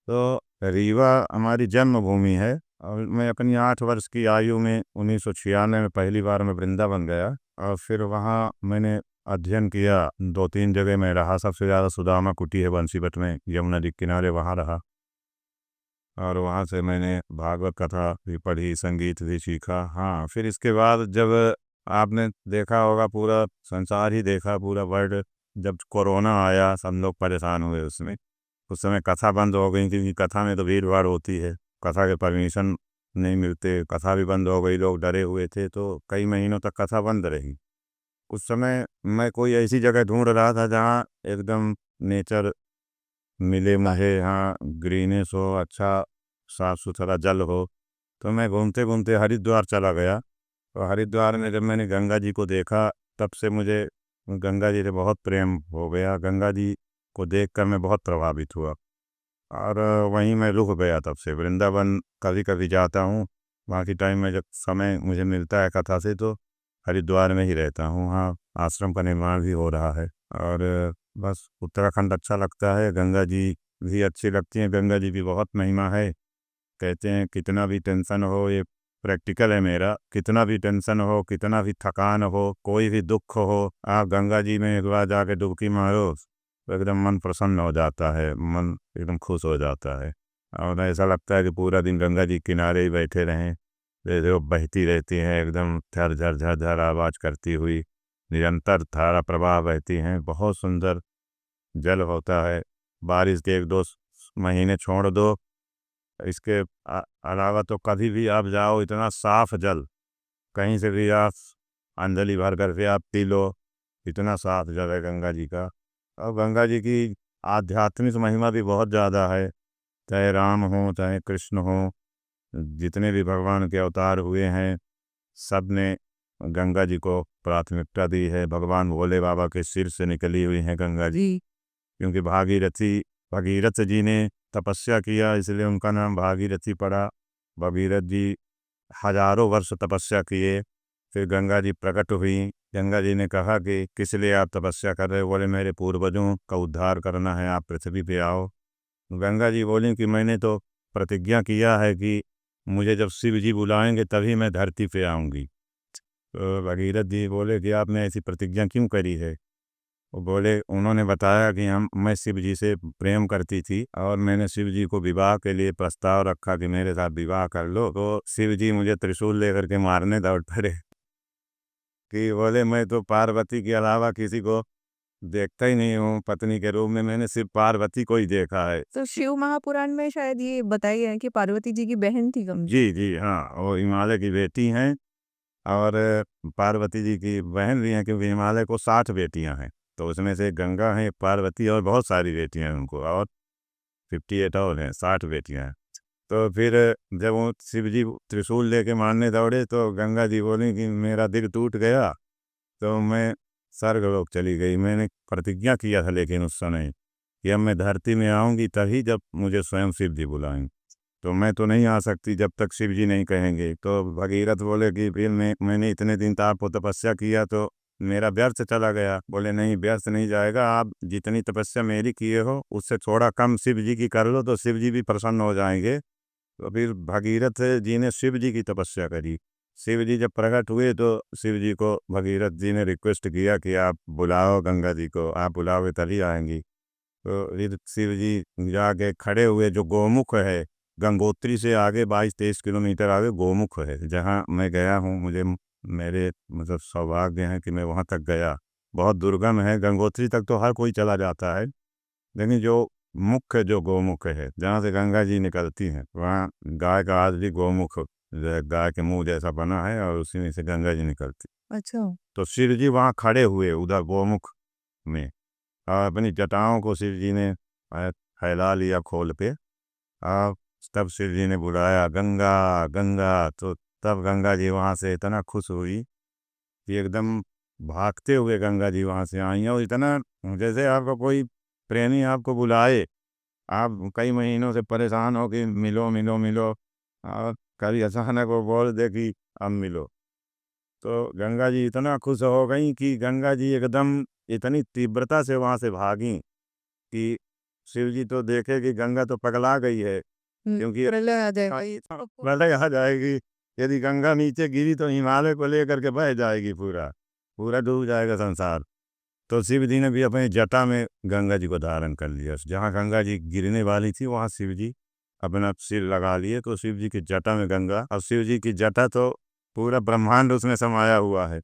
तो रीवा हमारी जन्मभूमि है। और मैं अपनी 8 वर्ष की आयु में 1996 में पहली बार मैं वृंदावन गया, और फिर वहाँ मैंने अध्ययन किया। 2-3 जगह मैं रहा। सबसे ज़्यादा सुदामा कुटी है बंसीपट में, यमुना जी के किनारे, वहाँ रहा। और वहाँ से मैंने भागवत कथा भी पढ़ी, संगीत भी सीखा। हाँ, फिर इसके बाद जब आपने देखा होगा, पूरा संसार ही देखा, पूरा वर्ल्ड, जब कोरोना आया सब लोग परेशान हुए उसमें। उस समय कथा बंद हो गई, क्योंकि कथा में तो भीड़ भाड़ होती है, कथा के परमिशन नहीं मिलते, कथा भी बंद हो गई, लोग डरे हुए थे, तो कई महीनों तक कथा बंद रही। उस समय मैं कोई ऐसी जगह ढूंढ रहा था जहाँ एकदम नेचर मिले मुझे, हाँ ग्रीनेस हो, अच्छा साफ सुथरा जल हो। तो मैं घूमते घूमते हरिद्वार चला गया। तो हरिद्वार में जब मैंने गंगा जी को देखा, तब से मुझे गंगा जी से बहुत प्रेम हो गया। गंगा जी को देखकर मैं बहुत प्रभावित हुआ, और वहीं मैं रुक गया। तब से वृंदावन कभी कभी जाता हूँ, बाकी टाइम में जब समय मुझे मिलता है कथा से, तो हरिद्वार में ही रहता हूँ। हाँ, आश्रम का निर्माण भी हो रहा है। और बस उत्तराखंड अच्छा लगता है, गंगा जी भी अच्छी लगती हैं। गंगा जी की बहुत महिमा है। कहते हैं कितना भी टेंशन हो, ये प्रैक्टिकल है मेरा, कितना भी टेंशन हो, कितना भी थकान हो, कोई भी दुख हो, आप गंगा जी में एक बार जाके डुबकी मारो तो एकदम मन प्रसन्न हो जाता है, मन एकदम खुश हो जाता है। और ऐसा लगता है कि पूरा दिन गंगा जी किनारे ही बैठे रहें, जैसे वो बहती रहती हैं, एकदम झर झर झर झर आवाज़ करती हुई, निरंतर धारा प्रवाह बहती हैं, बहुत सुंदर जल होता है। बारिश के 1-2 महीने छोड़ दो, इसके अलावा तो कभी भी आप जाओ, इतना साफ जल, कहीं से भी आप अंजलि भर कर के आप पी लो, इतना साफ जल है गंगा जी का। और गंगा जी की आध्यात्मिक महिमा भी बहुत ज़्यादा है। चाहे राम हो, चाहे कृष्ण हो, जितने भी भगवान के अवतार हुए हैं, सब ने गंगा जी को प्राथमिकता दी है। भगवान भोले बाबा के सिर से निकली हुई हैं गंगा जी, क्योंकि भगीरथ जी ने तपस्या किया, इसलिए उनका नाम भागीरथी पड़ा। भगीरथ जी हजारों वर्ष तपस्या किए, फिर गंगा जी प्रकट हुई। गंगा जी ने कहा कि किस लिए आप तपस्या कर रहे हो? बोले मेरे पूर्वजों का उद्धार करना है, आप पृथ्वी पे आओ। गंगा जी बोली कि मैंने तो प्रतिज्ञा किया है कि मुझे जब शिव जी बुलाएंगे तभी मैं धरती पे आऊँगी। तो भगीरथ जी बोले कि आपने ऐसी प्रतिज्ञा क्यों करी है? वो बोले, उन्होंने बताया कि मैं शिव जी से प्रेम करती थी, और मैंने शिव जी को विवाह के लिए प्रस्ताव रखा कि मेरे साथ विवाह कर लो, तो शिव जी मुझे त्रिशूल लेकर के मारने दौड़ पड़े। कि बोले मैं तो पार्वती के अलावा किसी को देखता ही नहीं हूँ पत्नी के रूप में, मैंने सिर्फ पार्वती को ही देखा है। तो शिव महापुराण में शायद ये बताई है कि पार्वती जी की बहन थी गंगा। जी जी, हाँ, वो हिमालय की बेटी हैं, और पार्वती जी की बहन भी हैं, क्योंकि हिमालय को 60 बेटियां हैं, तो उसमें से गंगा है, पार्वती, और बहुत सारी बेटियां हैं उनको, और 58 और हैं, 60 बेटियां हैं। तो फिर जब वो शिव जी त्रिशूल लेके मारने दौड़े, तो गंगा जी बोली कि मेरा दिल टूट गया, तो मैं स्वर्गलोक चली गई। मैंने प्रतिज्ञा किया था लेकिन उस समय कि अब मैं धरती में आऊँगी तभी जब मुझे स्वयं शिव जी बुलाएंगे, तो मैं तो नहीं आ सकती जब तक शिव जी नहीं कहेंगे। तो भगीरथ बोले कि फिर मैंने इतने दिन तक आपको तपस्या किया तो मेरा व्यर्थ चला गया। बोले नहीं, व्यर्थ नहीं जाएगा, आप जितनी तपस्या मेरी किए हो उससे थोड़ा कम शिव जी की कर लो, तो शिव जी भी प्रसन्न हो जाएंगे। तो फिर भगीरथ जी ने शिव जी की तपस्या करी। शिव जी जब प्रकट हुए, तो शिव जी को भगीरथ जी ने रिक्वेस्ट किया कि आप बुलाओ गंगा जी को, आप बुलाओगे तभी आएंगी। तो फिर शिव जी जाके खड़े हुए, जो गोमुख है, गंगोत्री से आगे 22-23 किलोमीटर आगे गोमुख है, जहाँ मैं गया हूँ। मेरे मतलब सौभाग्य है कि मैं वहाँ तक गया। बहुत दुर्गम है, गंगोत्री तक तो हर कोई चला जाता है, लेकिन जो मुख्य जो गोमुख है, जहाँ से गंगा जी निकलती हैं, वहाँ गाय का आज भी गोमुख गाय के मुंह जैसा बना है, और उसी में से गंगा जी निकलती। अच्छा। तो शिव जी वहाँ खड़े हुए उधर गोमुख में, और अपनी जटाओं को शिव जी ने फैला लिया खोल पे। और तब शिव जी ने बुलाया गंगा गंगा, तो तब गंगा जी वहाँ से इतना खुश हुई कि एकदम भागते हुए गंगा जी वहाँ से आई। और इतना जैसे आपका कोई प्रेमी आपको बुलाए, आप कई महीनों से परेशान हो कि मिलो मिलो मिलो, और कभी अचानक वो बोल दे कि अब मिलो, तो गंगा जी इतना खुश हो गई कि गंगा जी एकदम इतनी तीव्रता से वहाँ से भागी कि शिव जी तो देखे कि गंगा तो पगला गई है, क्योंकि प्रलय आ जाएगा। प्रलय आ जाएगी। यदि गंगा नीचे गिरी तो हिमालय को लेकर के बह जाएगी, पूरा पूरा डूब जाएगा संसार। तो शिव जी ने भी अपने जटा में गंगा जी को धारण कर लिया। जहाँ गंगा जी गिरने वाली थी, वहाँ शिव जी अपना सिर लगा लिए तो शिव जी की जटा में गंगा, और शिव जी की जटा तो पूरा ब्रह्मांड उसमें समाया हुआ है।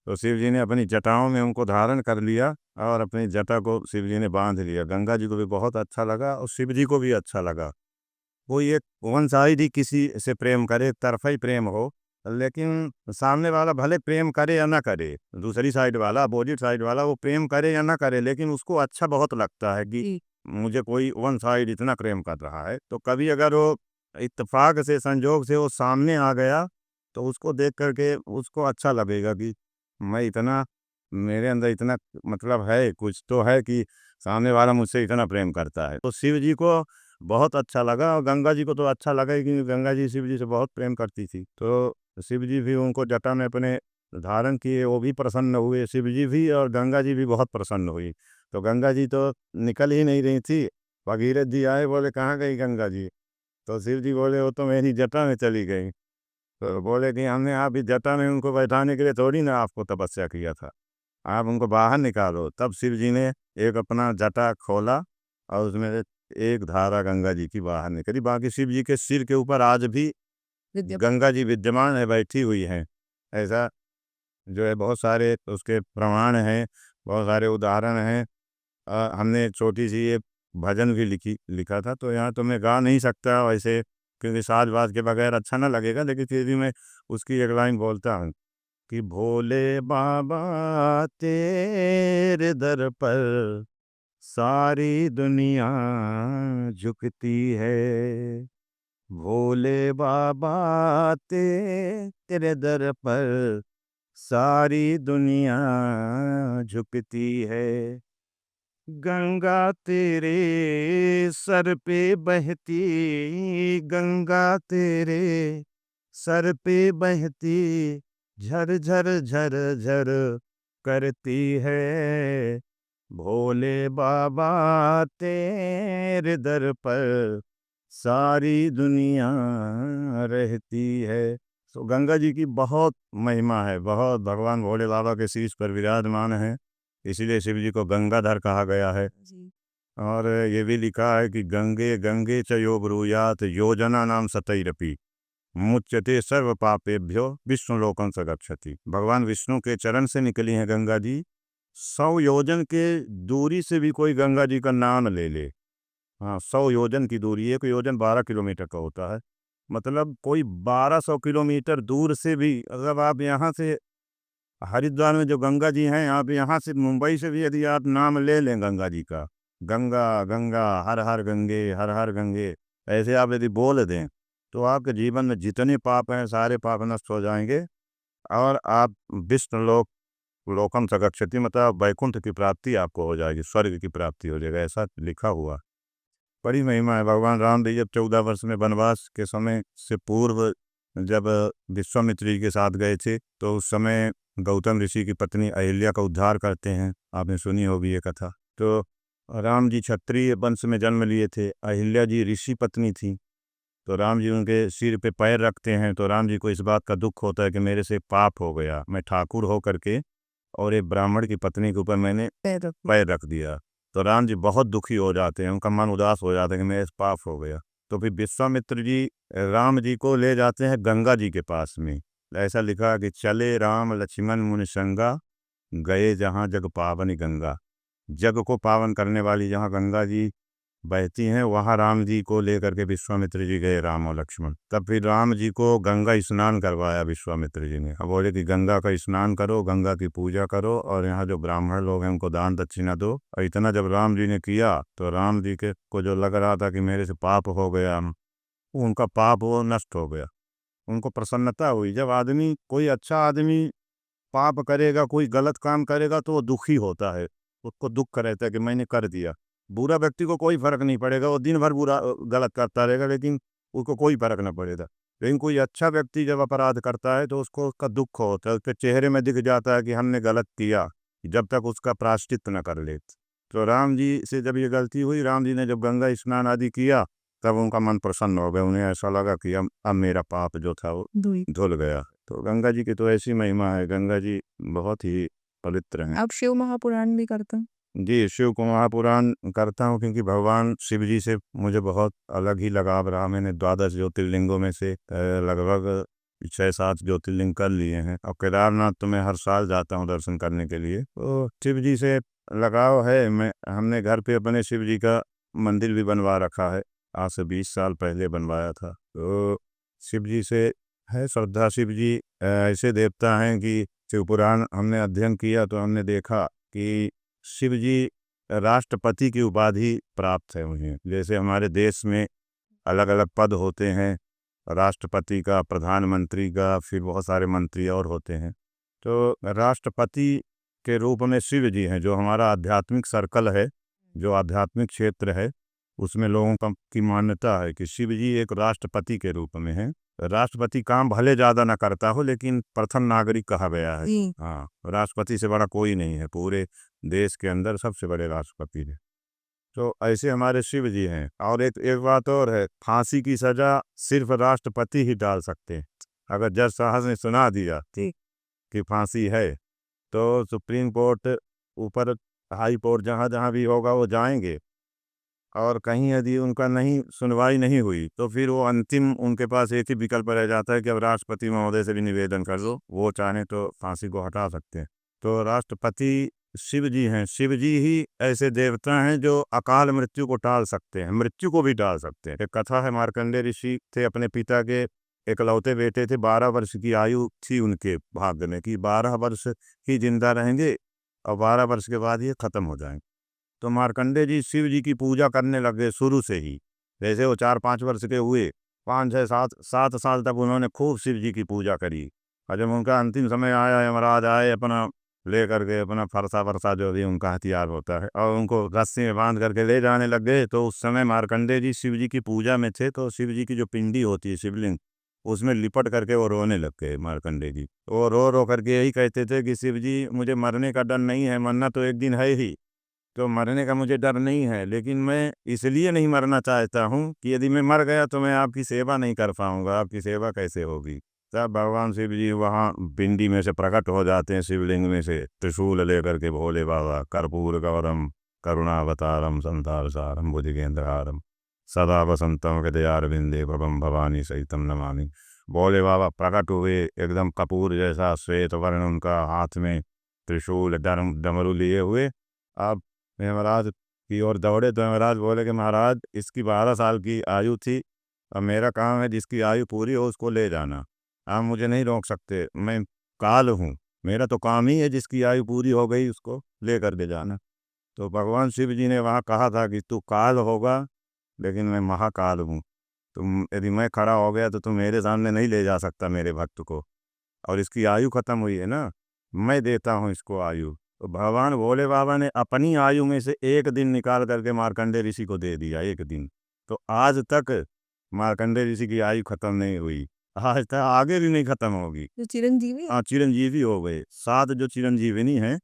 तो शिव जी ने अपनी जटाओं में उनको धारण कर लिया और अपनी जटा को शिव जी ने बांध लिया। गंगा जी को भी बहुत अच्छा लगा और शिव जी को भी अच्छा लगा। कोई एक वन साइड ही किसी से प्रेम करे, एक तरफा ही प्रेम हो, लेकिन सामने वाला भले प्रेम करे या ना करे, दूसरी साइड वाला, अपोजिट साइड वाला, वो प्रेम करे या ना करे, लेकिन उसको अच्छा बहुत लगता है कि जी। मुझे कोई वन साइड इतना प्रेम कर रहा है। तो कभी अगर वो इत्तेफाक से, संजोग से वो सामने आ गया तो उसको देख करके उसको अच्छा लगेगा कि मैं इतना, मेरे अंदर इतना मतलब है, कुछ तो है कि सामने वाला मुझसे इतना प्रेम करता है। तो शिव जी को बहुत अच्छा लगा और गंगा जी को तो अच्छा लगा ही, क्योंकि गंगा जी शिव जी से बहुत प्रेम करती थी। तो शिव जी भी उनको जटा में अपने धारण किए, वो भी प्रसन्न हुए, शिव जी भी और गंगा जी भी बहुत प्रसन्न हुई। तो गंगा जी तो निकल ही नहीं रही थी। भगीरथ जी आए, बोले कहाँ गई गंगा जी? तो शिव जी बोले वो तो मेरी जटा में चली गई। तो बोले कि हमने आप इस जटा में उनको बैठाने के लिए थोड़ी ना आपको तपस्या किया था, आप उनको बाहर निकालो। तब शिव जी ने एक अपना जटा खोला और उसमें से एक धारा गंगा जी की बाहर निकली। बाकी शिव जी के सिर के ऊपर आज भी विद्या गंगा जी विद्यमान है, बैठी हुई हैं। ऐसा जो है बहुत सारे उसके प्रमाण हैं, बहुत सारे उदाहरण हैं। हमने छोटी सी ये भजन भी लिखा था, तो यहाँ तो मैं गा नहीं सकता वैसे, क्योंकि साज बाज के बगैर अच्छा ना लगेगा, लेकिन फिर भी मैं उसकी एक लाइन बोलता हूँ कि भोले बाबा तेरे दर पर सारी दुनिया झुकती है। भोले बाबा तेरे दर पर सारी दुनिया झुकती है। गंगा तेरे सर पे बहती, गंगा तेरे सर पे बहती, झर झर झर झर करती है। भोले बाबा तेरे दर पर सारी दुनिया रहती है। तो गंगा जी की बहुत महिमा है, बहुत। भगवान भोले बाबा के शीश पर विराजमान है, इसीलिए शिव जी को गंगाधर कहा गया है। जी। और ये भी लिखा है कि गंगे गंगे च यो ब्रूयात योजना नाम सतैरपि मुच्यते सर्व पापेभ्यो विष्णु लोकं स गच्छति। भगवान विष्णु के चरण से निकली हैं गंगा जी। 100 योजन के दूरी से भी कोई गंगा जी का नाम ले ले, हाँ 100 योजन की दूरी, एक योजन 12 किलोमीटर का होता है, मतलब कोई 1200 किलोमीटर दूर से भी अगर आप यहाँ से हरिद्वार में जो गंगा जी हैं, आप यहाँ से मुंबई से भी यदि आप नाम ले लें गंगा जी का, गंगा गंगा हर हर गंगे हर हर गंगे, ऐसे आप यदि बोल दें तो आपके जीवन में जितने पाप हैं सारे पाप नष्ट हो जाएंगे और आप विष्णु लोक लोकम सगच्छति, मतलब वैकुंठ की प्राप्ति आपको हो जाएगी, स्वर्ग की प्राप्ति हो जाएगा, ऐसा लिखा हुआ। बड़ी महिमा है। भगवान राम जी जब 14 वर्ष में वनवास के समय से पूर्व जब विश्वामित्र जी के साथ गए थे, तो उस समय गौतम ऋषि की पत्नी अहिल्या का उद्धार करते हैं, आपने सुनी होगी ये कथा। तो राम जी क्षत्रिय वंश में जन्म लिए थे, अहिल्या जी ऋषि पत्नी थी। तो राम जी उनके सिर पे पैर रखते हैं, तो राम जी को इस बात का दुख होता है कि मेरे से पाप हो गया, मैं ठाकुर हो करके और एक ब्राह्मण की पत्नी के ऊपर मैंने पैर रख दिया। तो राम जी बहुत दुखी हो जाते हैं, उनका मन उदास हो जाता है कि मेरे से पाप हो गया। तो फिर विश्वामित्र जी राम जी को ले जाते हैं गंगा जी के पास में। ऐसा लिखा कि चले राम लक्ष्मण मुनि संगा, गए जहाँ जग पावनी गंगा। जग को पावन करने वाली जहाँ गंगा जी बहती हैं, वहाँ राम जी को लेकर के विश्वामित्र जी गए, राम और लक्ष्मण। तब फिर राम जी को गंगा स्नान करवाया विश्वामित्र जी ने। अब बोले कि गंगा का स्नान करो, गंगा की पूजा करो और यहाँ जो ब्राह्मण लोग हैं उनको दान दक्षिणा दो। और इतना जब राम जी ने किया तो राम जी के को जो लग रहा था कि मेरे से पाप हो गया, उनका पाप वो नष्ट हो गया, उनको प्रसन्नता हुई। जब आदमी, कोई अच्छा आदमी पाप करेगा, कोई गलत काम करेगा तो वो दुखी होता है, उसको दुख रहता है कि मैंने कर दिया। बुरा व्यक्ति को कोई फर्क नहीं पड़ेगा, वो दिन भर बुरा गलत करता रहेगा, लेकिन उसको कोई फर्क नहीं पड़ेगा। लेकिन कोई अच्छा व्यक्ति जब अपराध करता है तो उसको उसका दुख होता है, उसके चेहरे में दिख जाता है कि हमने गलत किया, जब तक उसका प्रायश्चित न कर ले। तो राम जी से जब ये गलती हुई, राम जी ने जब गंगा स्नान आदि किया, तब उनका मन प्रसन्न हो गया, उन्हें ऐसा लगा कि अब मेरा पाप जो था वो धुल गया। तो गंगा जी की तो ऐसी महिमा है, गंगा जी बहुत ही पवित्र हैं। आप शिव महापुराण भी करते हैं? जी, शिव को महापुराण करता हूँ क्योंकि भगवान शिव जी से मुझे बहुत अलग ही लगाव रहा। मैंने 12 ज्योतिर्लिंगों में से लगभग 6-7 ज्योतिर्लिंग कर लिए हैं और केदारनाथ तो मैं हर साल जाता हूँ दर्शन करने के लिए। तो शिव जी से लगाव है। हमने घर पे अपने शिव जी का मंदिर भी बनवा रखा है। आज से 20 साल पहले बनवाया था। तो शिव जी से है श्रद्धा। शिव जी ऐसे देवता हैं कि शिव पुराण हमने अध्ययन किया तो हमने देखा कि शिव जी राष्ट्रपति की उपाधि प्राप्त है उन्हें। जैसे हमारे देश में अलग अलग पद होते हैं, राष्ट्रपति का, प्रधानमंत्री का, फिर बहुत सारे मंत्री और होते हैं। तो राष्ट्रपति के रूप में शिव जी हैं। जो हमारा आध्यात्मिक सर्कल है, जो आध्यात्मिक क्षेत्र है, उसमें लोगों की मान्यता है कि शिव जी एक राष्ट्रपति के रूप में है। राष्ट्रपति काम भले ज़्यादा ना करता हो लेकिन प्रथम नागरिक कहा गया है। हाँ, राष्ट्रपति से बड़ा कोई नहीं है। पूरे देश के अंदर सबसे बड़े राष्ट्रपति है। तो ऐसे हमारे शिव जी हैं। और एक बात और है, फांसी की सजा सिर्फ राष्ट्रपति ही डाल सकते हैं। अगर जज साहब ने सुना दिया कि फांसी है तो सुप्रीम कोर्ट, ऊपर हाई कोर्ट, जहाँ जहाँ भी होगा वो जाएंगे। और कहीं यदि उनका नहीं सुनवाई नहीं हुई तो फिर वो अंतिम उनके पास एक ही विकल्प रह जाता है कि अब राष्ट्रपति महोदय से भी निवेदन कर दो, वो चाहें तो फांसी को हटा सकते हैं। तो राष्ट्रपति शिव जी हैं। शिव जी ही ऐसे देवता हैं जो अकाल मृत्यु को टाल सकते हैं, मृत्यु को भी टाल सकते हैं। एक कथा है, मार्कंडेय ऋषि थे, अपने पिता के इकलौते बेटे थे। 12 वर्ष की आयु थी उनके भाग्य में कि 12 वर्ष ही जिंदा रहेंगे और 12 वर्ष के बाद ये खत्म हो जाएंगे। तो मार्कंडेय जी शिव जी की पूजा करने लगे शुरू से ही। जैसे वो 4-5 वर्ष के हुए, 5-6-7 साल तक उन्होंने खूब शिव जी की पूजा करी। और जब उनका अंतिम समय आया, यमराज आए अपना ले करके अपना फरसा वरसा जो भी उनका हथियार होता है और उनको रस्सी में बांध करके ले जाने लग गए, तो उस समय मार्कंडेय जी शिव जी की पूजा में थे। तो शिव जी की जो पिंडी होती है, शिवलिंग, उसमें लिपट करके वो रोने लग गए मार्कंडेय जी। वो रो रो करके यही कहते थे कि शिव जी, मुझे मरने का डर नहीं है, मरना तो एक दिन है ही, तो मरने का मुझे डर नहीं है, लेकिन मैं इसलिए नहीं मरना चाहता हूँ कि यदि मैं मर गया तो मैं आपकी सेवा नहीं कर पाऊंगा। आपकी सेवा कैसे होगी? तब भगवान शिव जी वहाँ पिंडी में से प्रकट हो जाते हैं, शिवलिंग में से त्रिशूल लेकर के, भोले बाबा, कर्पूर गौरम करुणावतारम संसार सारम भुजगेंद्रहारम सदा वसंतम हृदयारविंदे भवम भवानी सहितम नमामि। भोले बाबा प्रकट हुए, एकदम कपूर जैसा श्वेत वर्ण उनका, हाथ में त्रिशूल डमरू लिए हुए। अब यमराज की ओर दौड़े तो यमराज बोले कि महाराज, इसकी 12 साल की आयु थी, अब मेरा काम है जिसकी आयु पूरी हो उसको ले जाना। आप मुझे नहीं रोक सकते, मैं काल हूँ, मेरा तो काम ही है जिसकी आयु पूरी हो गई उसको ले कर के जाना। तो भगवान शिव जी ने वहाँ कहा था कि तू काल होगा लेकिन मैं महाकाल हूँ। तुम, यदि मैं खड़ा हो गया तो तुम मेरे सामने नहीं ले जा सकता मेरे भक्त को, और इसकी आयु खत्म हुई है ना, मैं देता हूँ इसको आयु। तो भगवान भोले बाबा ने अपनी आयु में से एक दिन निकाल करके मार्कंडेय ऋषि को दे दिया, एक दिन। तो आज तक मार्कंडेय ऋषि की आयु खत्म नहीं हुई, आज तक आगे भी नहीं खत्म होगी। जो चिरंजीवी हाँ, चिरंजीवी हो गए। 7 जो चिरंजीविनी हैं,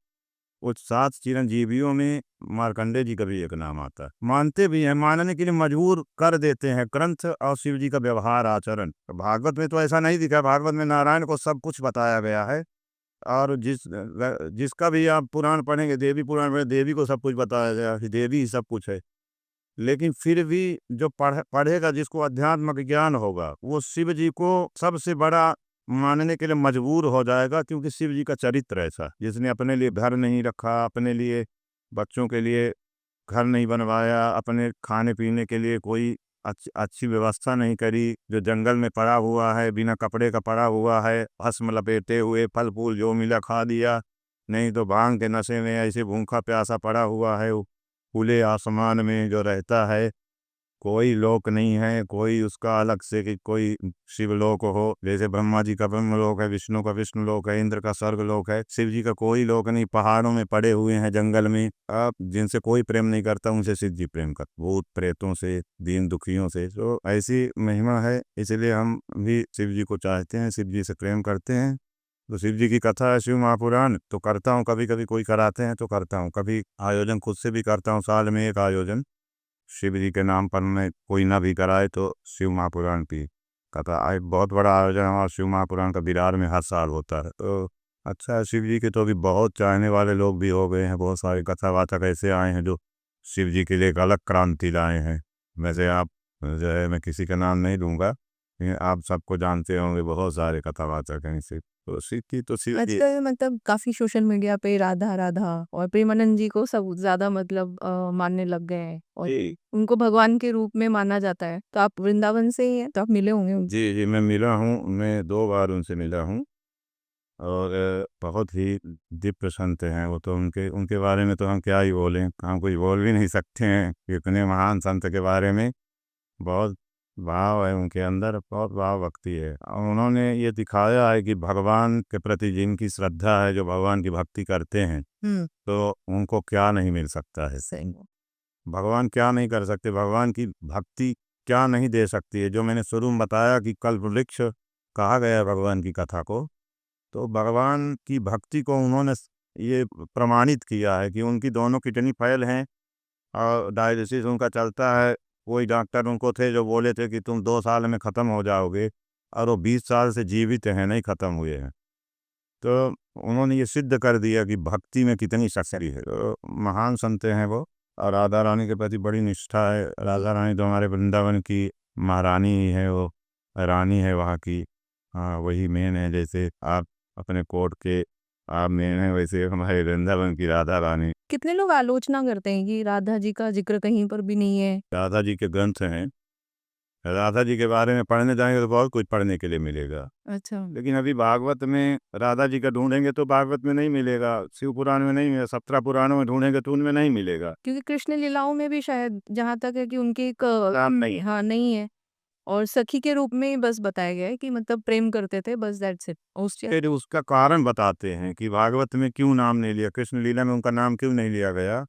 उस 7 चिरंजीवियों में मार्कंडेय जी का भी एक नाम आता है। मानते भी हैं, मानने के लिए मजबूर कर देते हैं ग्रंथ और शिव जी का व्यवहार आचरण। तो भागवत में तो ऐसा नहीं दिखा। भागवत में नारायण को सब कुछ बताया गया है, और जिसका भी आप पुराण पढ़ेंगे, देवी पुराण में देवी को सब कुछ बताया गया कि देवी ही सब कुछ है। लेकिन फिर भी जो पढ़ेगा, जिसको अध्यात्म ज्ञान होगा, वो शिव जी को सबसे बड़ा मानने के लिए मजबूर हो जाएगा, क्योंकि शिव जी का चरित्र ऐसा, जिसने अपने लिए घर नहीं रखा, अपने लिए बच्चों के लिए घर नहीं बनवाया, अपने खाने पीने के लिए कोई अच्छी व्यवस्था नहीं करी, जो जंगल में पड़ा हुआ है, बिना कपड़े का पड़ा हुआ है, भस्म लपेटे हुए, फल फूल जो मिला खा दिया, नहीं तो भांग के नशे में ऐसे भूखा प्यासा पड़ा हुआ है, खुले आसमान में जो रहता है, कोई लोक नहीं है, कोई उसका अलग से कि कोई शिवलोक हो। जैसे ब्रह्मा जी का ब्रह्म लोक है, विष्णु का विष्णु लोक है, इंद्र का स्वर्ग लोक है, शिव जी का कोई लोक नहीं। पहाड़ों में पड़े हुए हैं, जंगल में। आप जिनसे कोई प्रेम नहीं करता, उनसे शिव जी प्रेम करते, भूत प्रेतों से, दीन दुखियों से। तो ऐसी महिमा है, इसलिए हम भी शिव जी को चाहते हैं, शिव जी से प्रेम करते हैं। तो शिव जी की कथा है, शिव महापुराण तो करता हूँ। कभी कभी कोई कराते हैं तो करता हूँ, कभी आयोजन खुद से भी करता हूँ। साल में एक आयोजन शिव जी के नाम पर में कोई ना भी कराए तो शिव महापुराण की कथा, एक बहुत बड़ा आयोजन हमारा शिव महापुराण का विरार में हर साल होता है। तो अच्छा, शिव जी के तो अभी बहुत चाहने वाले लोग भी हो गए हैं, बहुत सारे कथावाचक ऐसे आए हैं जो शिव जी के लिए एक अलग क्रांति लाए हैं। वैसे आप जो है, मैं किसी का नाम नहीं लूँगा, लेकिन आप सबको जानते होंगे, बहुत सारे कथावाचक हैं इसे। तो शिव की तो शिव जी आजकल मतलब काफ़ी सोशल मीडिया पे राधा राधा और प्रेमानंद जी को सब ज़्यादा मतलब मानने लग गए हैं और जी, उनको भगवान के रूप में माना जाता है। तो आप वृंदावन से ही हैं, तो आप मिले होंगे उनसे। जी, जी, मैं मिला हूँ, मैं 2 बार उनसे मिला हूँ और बहुत ही दिव्य संत हैं वो तो। उनके उनके बारे में तो हम क्या ही बोलें, हम कुछ बोल भी नहीं सकते हैं। इतने महान संत के बारे में बहुत भाव है उनके अंदर, बहुत भाव भक्ति है और उन्होंने ये दिखाया है कि भगवान के प्रति जिनकी श्रद्धा है, जो भगवान की भक्ति करते हैं, हुँ, तो उनको क्या नहीं मिल सकता है। सही में। भगवान क्या नहीं कर सकते, भगवान की भक्ति क्या नहीं दे सकती है। जो मैंने शुरू में बताया कि कल्प वृक्ष कहा गया है भगवान की कथा को, तो भगवान की भक्ति को उन्होंने ये प्रमाणित किया है कि उनकी दोनों किडनी फेल हैं और डायलिसिस उनका चलता है। कोई डॉक्टर उनको थे जो बोले थे कि तुम 2 साल में ख़त्म हो जाओगे, और वो 20 साल से जीवित हैं, नहीं ख़त्म हुए हैं। तो उन्होंने ये सिद्ध कर दिया कि भक्ति में कितनी शक्ति है। तो महान संत हैं वो, और राधा रानी के प्रति बड़ी निष्ठा है। राधा रानी तो हमारे वृंदावन की महारानी ही है, वो रानी है वहाँ की। हाँ, वही मेन है। जैसे आप अपने कोर्ट के आप मेन है, वैसे हमारे वृंदावन की राधा रानी। कितने लोग आलोचना करते हैं कि राधा जी का ज़िक्र कहीं पर भी नहीं है। राधा जी के ग्रंथ हैं, राधा जी के बारे में पढ़ने जाएंगे तो बहुत कुछ पढ़ने के लिए मिलेगा। अच्छा। लेकिन अभी भागवत में राधा जी का ढूंढेंगे तो भागवत में नहीं मिलेगा, शिव पुराण में नहीं मिलेगा, 17 पुराणों में ढूंढेंगे तो उनमें नहीं मिलेगा। क्योंकि कृष्ण लीलाओं में भी शायद जहाँ तक है कि उनकी एक नाम नहीं है। हाँ, नहीं है और सखी के रूप में ही बस बताया गया है कि मतलब प्रेम करते थे, बस दैट्स इट। फिर उसका कारण बताते हैं कि भागवत में क्यों नाम नहीं लिया, कृष्ण लीला में उनका नाम क्यों नहीं लिया गया।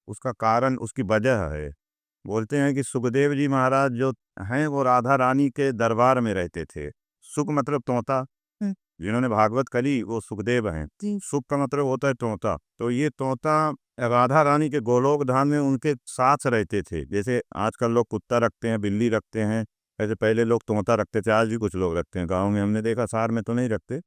उसका कारण, उसकी वजह है। बोलते हैं कि सुखदेव जी महाराज जो हैं वो राधा रानी के दरबार में रहते थे। सुख मतलब तोता, हुँ, जिन्होंने भागवत करी वो सुखदेव हैं। जी। सुख का मतलब होता है तोता। तो ये तोता राधा रानी के गोलोक धाम में उनके साथ रहते थे। जैसे आजकल लोग कुत्ता रखते हैं, बिल्ली रखते हैं, ऐसे पहले लोग तोता रखते थे। आज भी कुछ लोग रखते हैं गाँव में, हमने देखा, शहर में तो नहीं रखते।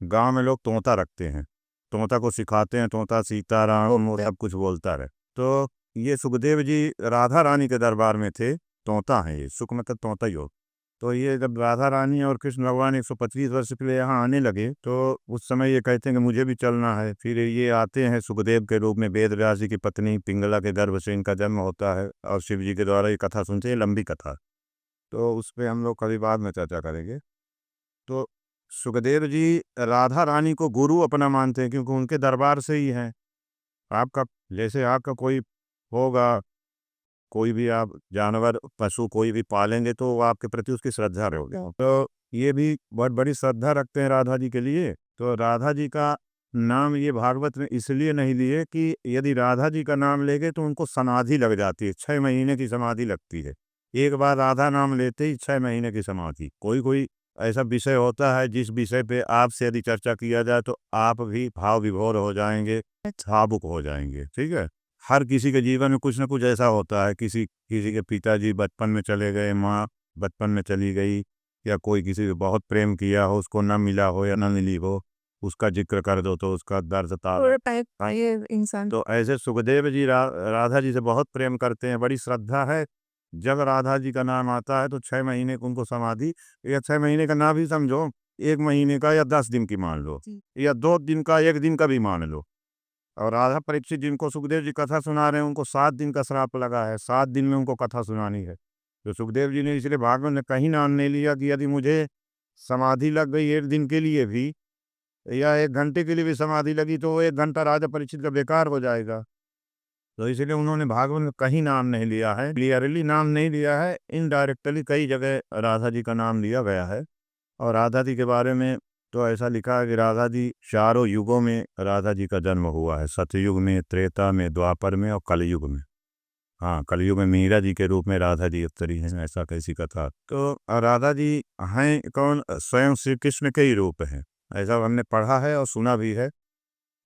गाँव में लोग तोता रखते हैं, तोता को सिखाते हैं, तोता सीताराम और सब कुछ बोलता रहे। तो ये सुखदेव जी राधा रानी के दरबार में थे, तोता है ये, सुख मतलब तोता ही हो। तो ये जब राधा रानी और कृष्ण भगवान 125 वर्ष पहले यहाँ आने लगे, तो उस समय ये कहते हैं कि मुझे भी चलना है। फिर ये आते हैं सुखदेव के रूप में, वेद व्यास जी की पत्नी पिंगला के गर्भ से इनका जन्म होता है और शिव जी के द्वारा ये कथा सुनते हैं, लंबी कथा। तो उस पर हम लोग कभी बाद में चर्चा करेंगे। तो सुखदेव जी राधा रानी को गुरु अपना मानते हैं क्योंकि उनके दरबार से ही हैं। आपका, जैसे आपका कोई होगा, कोई भी आप जानवर पशु कोई भी पालेंगे तो वो आपके प्रति उसकी श्रद्धा रहोगे। तो ये भी बहुत बड़ी श्रद्धा रखते हैं राधा जी के लिए। तो राधा जी का नाम ये भागवत में इसलिए नहीं लिए कि यदि राधा जी का नाम लेंगे तो उनको समाधि लग जाती है, 6 महीने की समाधि लगती है। एक बार राधा नाम लेते ही 6 महीने की समाधि। कोई कोई ऐसा विषय होता है जिस विषय पे आपसे यदि चर्चा किया जाए तो आप भी भाव विभोर हो जाएंगे, भावुक हो जाएंगे। ठीक है, हर किसी के जीवन में कुछ ना कुछ ऐसा होता है। किसी किसी के पिताजी बचपन में चले गए, माँ बचपन में चली गई, या कोई किसी से बहुत प्रेम किया हो, उसको न मिला हो या न मिली हो, उसका जिक्र कर दो तो उसका दर्द थोड़ा टाइप ये इंसान तो ऐसे सुखदेव जी राधा जी से बहुत प्रेम करते हैं, बड़ी श्रद्धा है। जब राधा जी का नाम आता है तो 6 महीने को उनको समाधि, या 6 महीने का ना भी समझो, 1 महीने का या 10 दिन की मान लो, जी। या 2 दिन का, 1 दिन का भी मान लो। और राधा परीक्षित जिनको सुखदेव जी कथा सुना रहे हैं उनको 7 दिन का श्राप लगा है, 7 दिन में उनको कथा सुनानी है। तो सुखदेव जी ने इसलिए भागवत में कहीं नाम नहीं लिया कि यदि मुझे समाधि लग गई 1 दिन के लिए भी या 1 घंटे के लिए भी समाधि लगी तो वो 1 घंटा राजा परीक्षित का बेकार हो जाएगा। तो इसलिए उन्होंने भागवत में कहीं नाम नहीं लिया है, क्लियरली नाम नहीं लिया है, इनडायरेक्टली कई जगह राधा जी का नाम लिया गया है। और राधा जी के बारे में तो ऐसा लिखा है कि राधा जी चारों युगों में राधा जी का जन्म हुआ है, सतयुग में, त्रेता में, द्वापर में और कलयुग में। हाँ, कलयुग में मीरा जी के रूप में राधा जी अवतरी हैं, ऐसा कैसी कथा। तो राधा जी हैं कौन, स्वयं श्री कृष्ण के ही रूप हैं। ऐसा हमने पढ़ा है और सुना भी है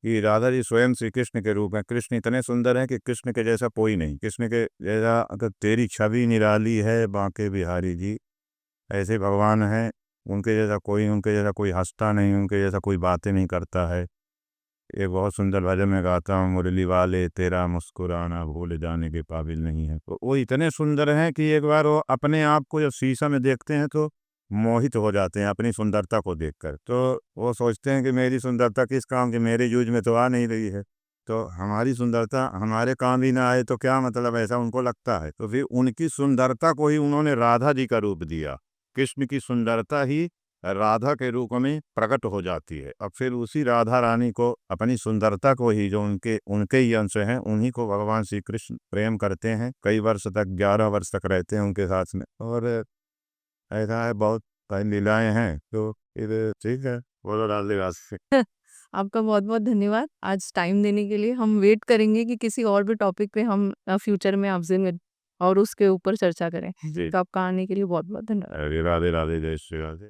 कि राधा जी स्वयं श्री कृष्ण के रूप हैं। कृष्ण इतने सुंदर हैं कि कृष्ण के जैसा कोई नहीं। कृष्ण के जैसा अगर तेरी छवि निराली है बांके बिहारी जी, ऐसे भगवान हैं। उनके जैसा कोई हंसता नहीं, उनके जैसा कोई बातें नहीं करता है। एक बहुत सुंदर भजन में गाता हूँ, मुरली वाले तेरा मुस्कुराना भूल जाने के काबिल नहीं है। तो वो इतने सुंदर हैं कि एक बार वो अपने आप को जब शीशा में देखते हैं तो मोहित हो जाते हैं अपनी सुंदरता को देखकर। तो वो सोचते हैं कि मेरी सुंदरता किस काम की, मेरे यूज में तो आ नहीं रही है, तो हमारी सुंदरता हमारे काम ही ना आए तो क्या मतलब, ऐसा उनको लगता है। तो फिर उनकी सुंदरता को ही उन्होंने राधा जी का रूप दिया। कृष्ण की सुंदरता ही राधा के रूप में प्रकट हो जाती है। अब फिर उसी राधा रानी को, अपनी सुंदरता को ही, जो उनके उनके ही अंश हैं, उन्हीं को भगवान श्री कृष्ण प्रेम करते हैं। कई वर्ष तक, 11 वर्ष तक रहते हैं उनके साथ में। और ऐसा है, बहुत सारी लीलाएं हैं। तो फिर ठीक है, बोलो राधे राधे। आपका बहुत बहुत धन्यवाद आज टाइम देने के लिए। हम वेट करेंगे कि किसी और भी टॉपिक पे हम फ्यूचर में आपसे मिल और उसके ऊपर चर्चा करें। जी, तो आपका आने के लिए बहुत बहुत धन्यवाद। अरे राधे राधे, जय श्री राधे।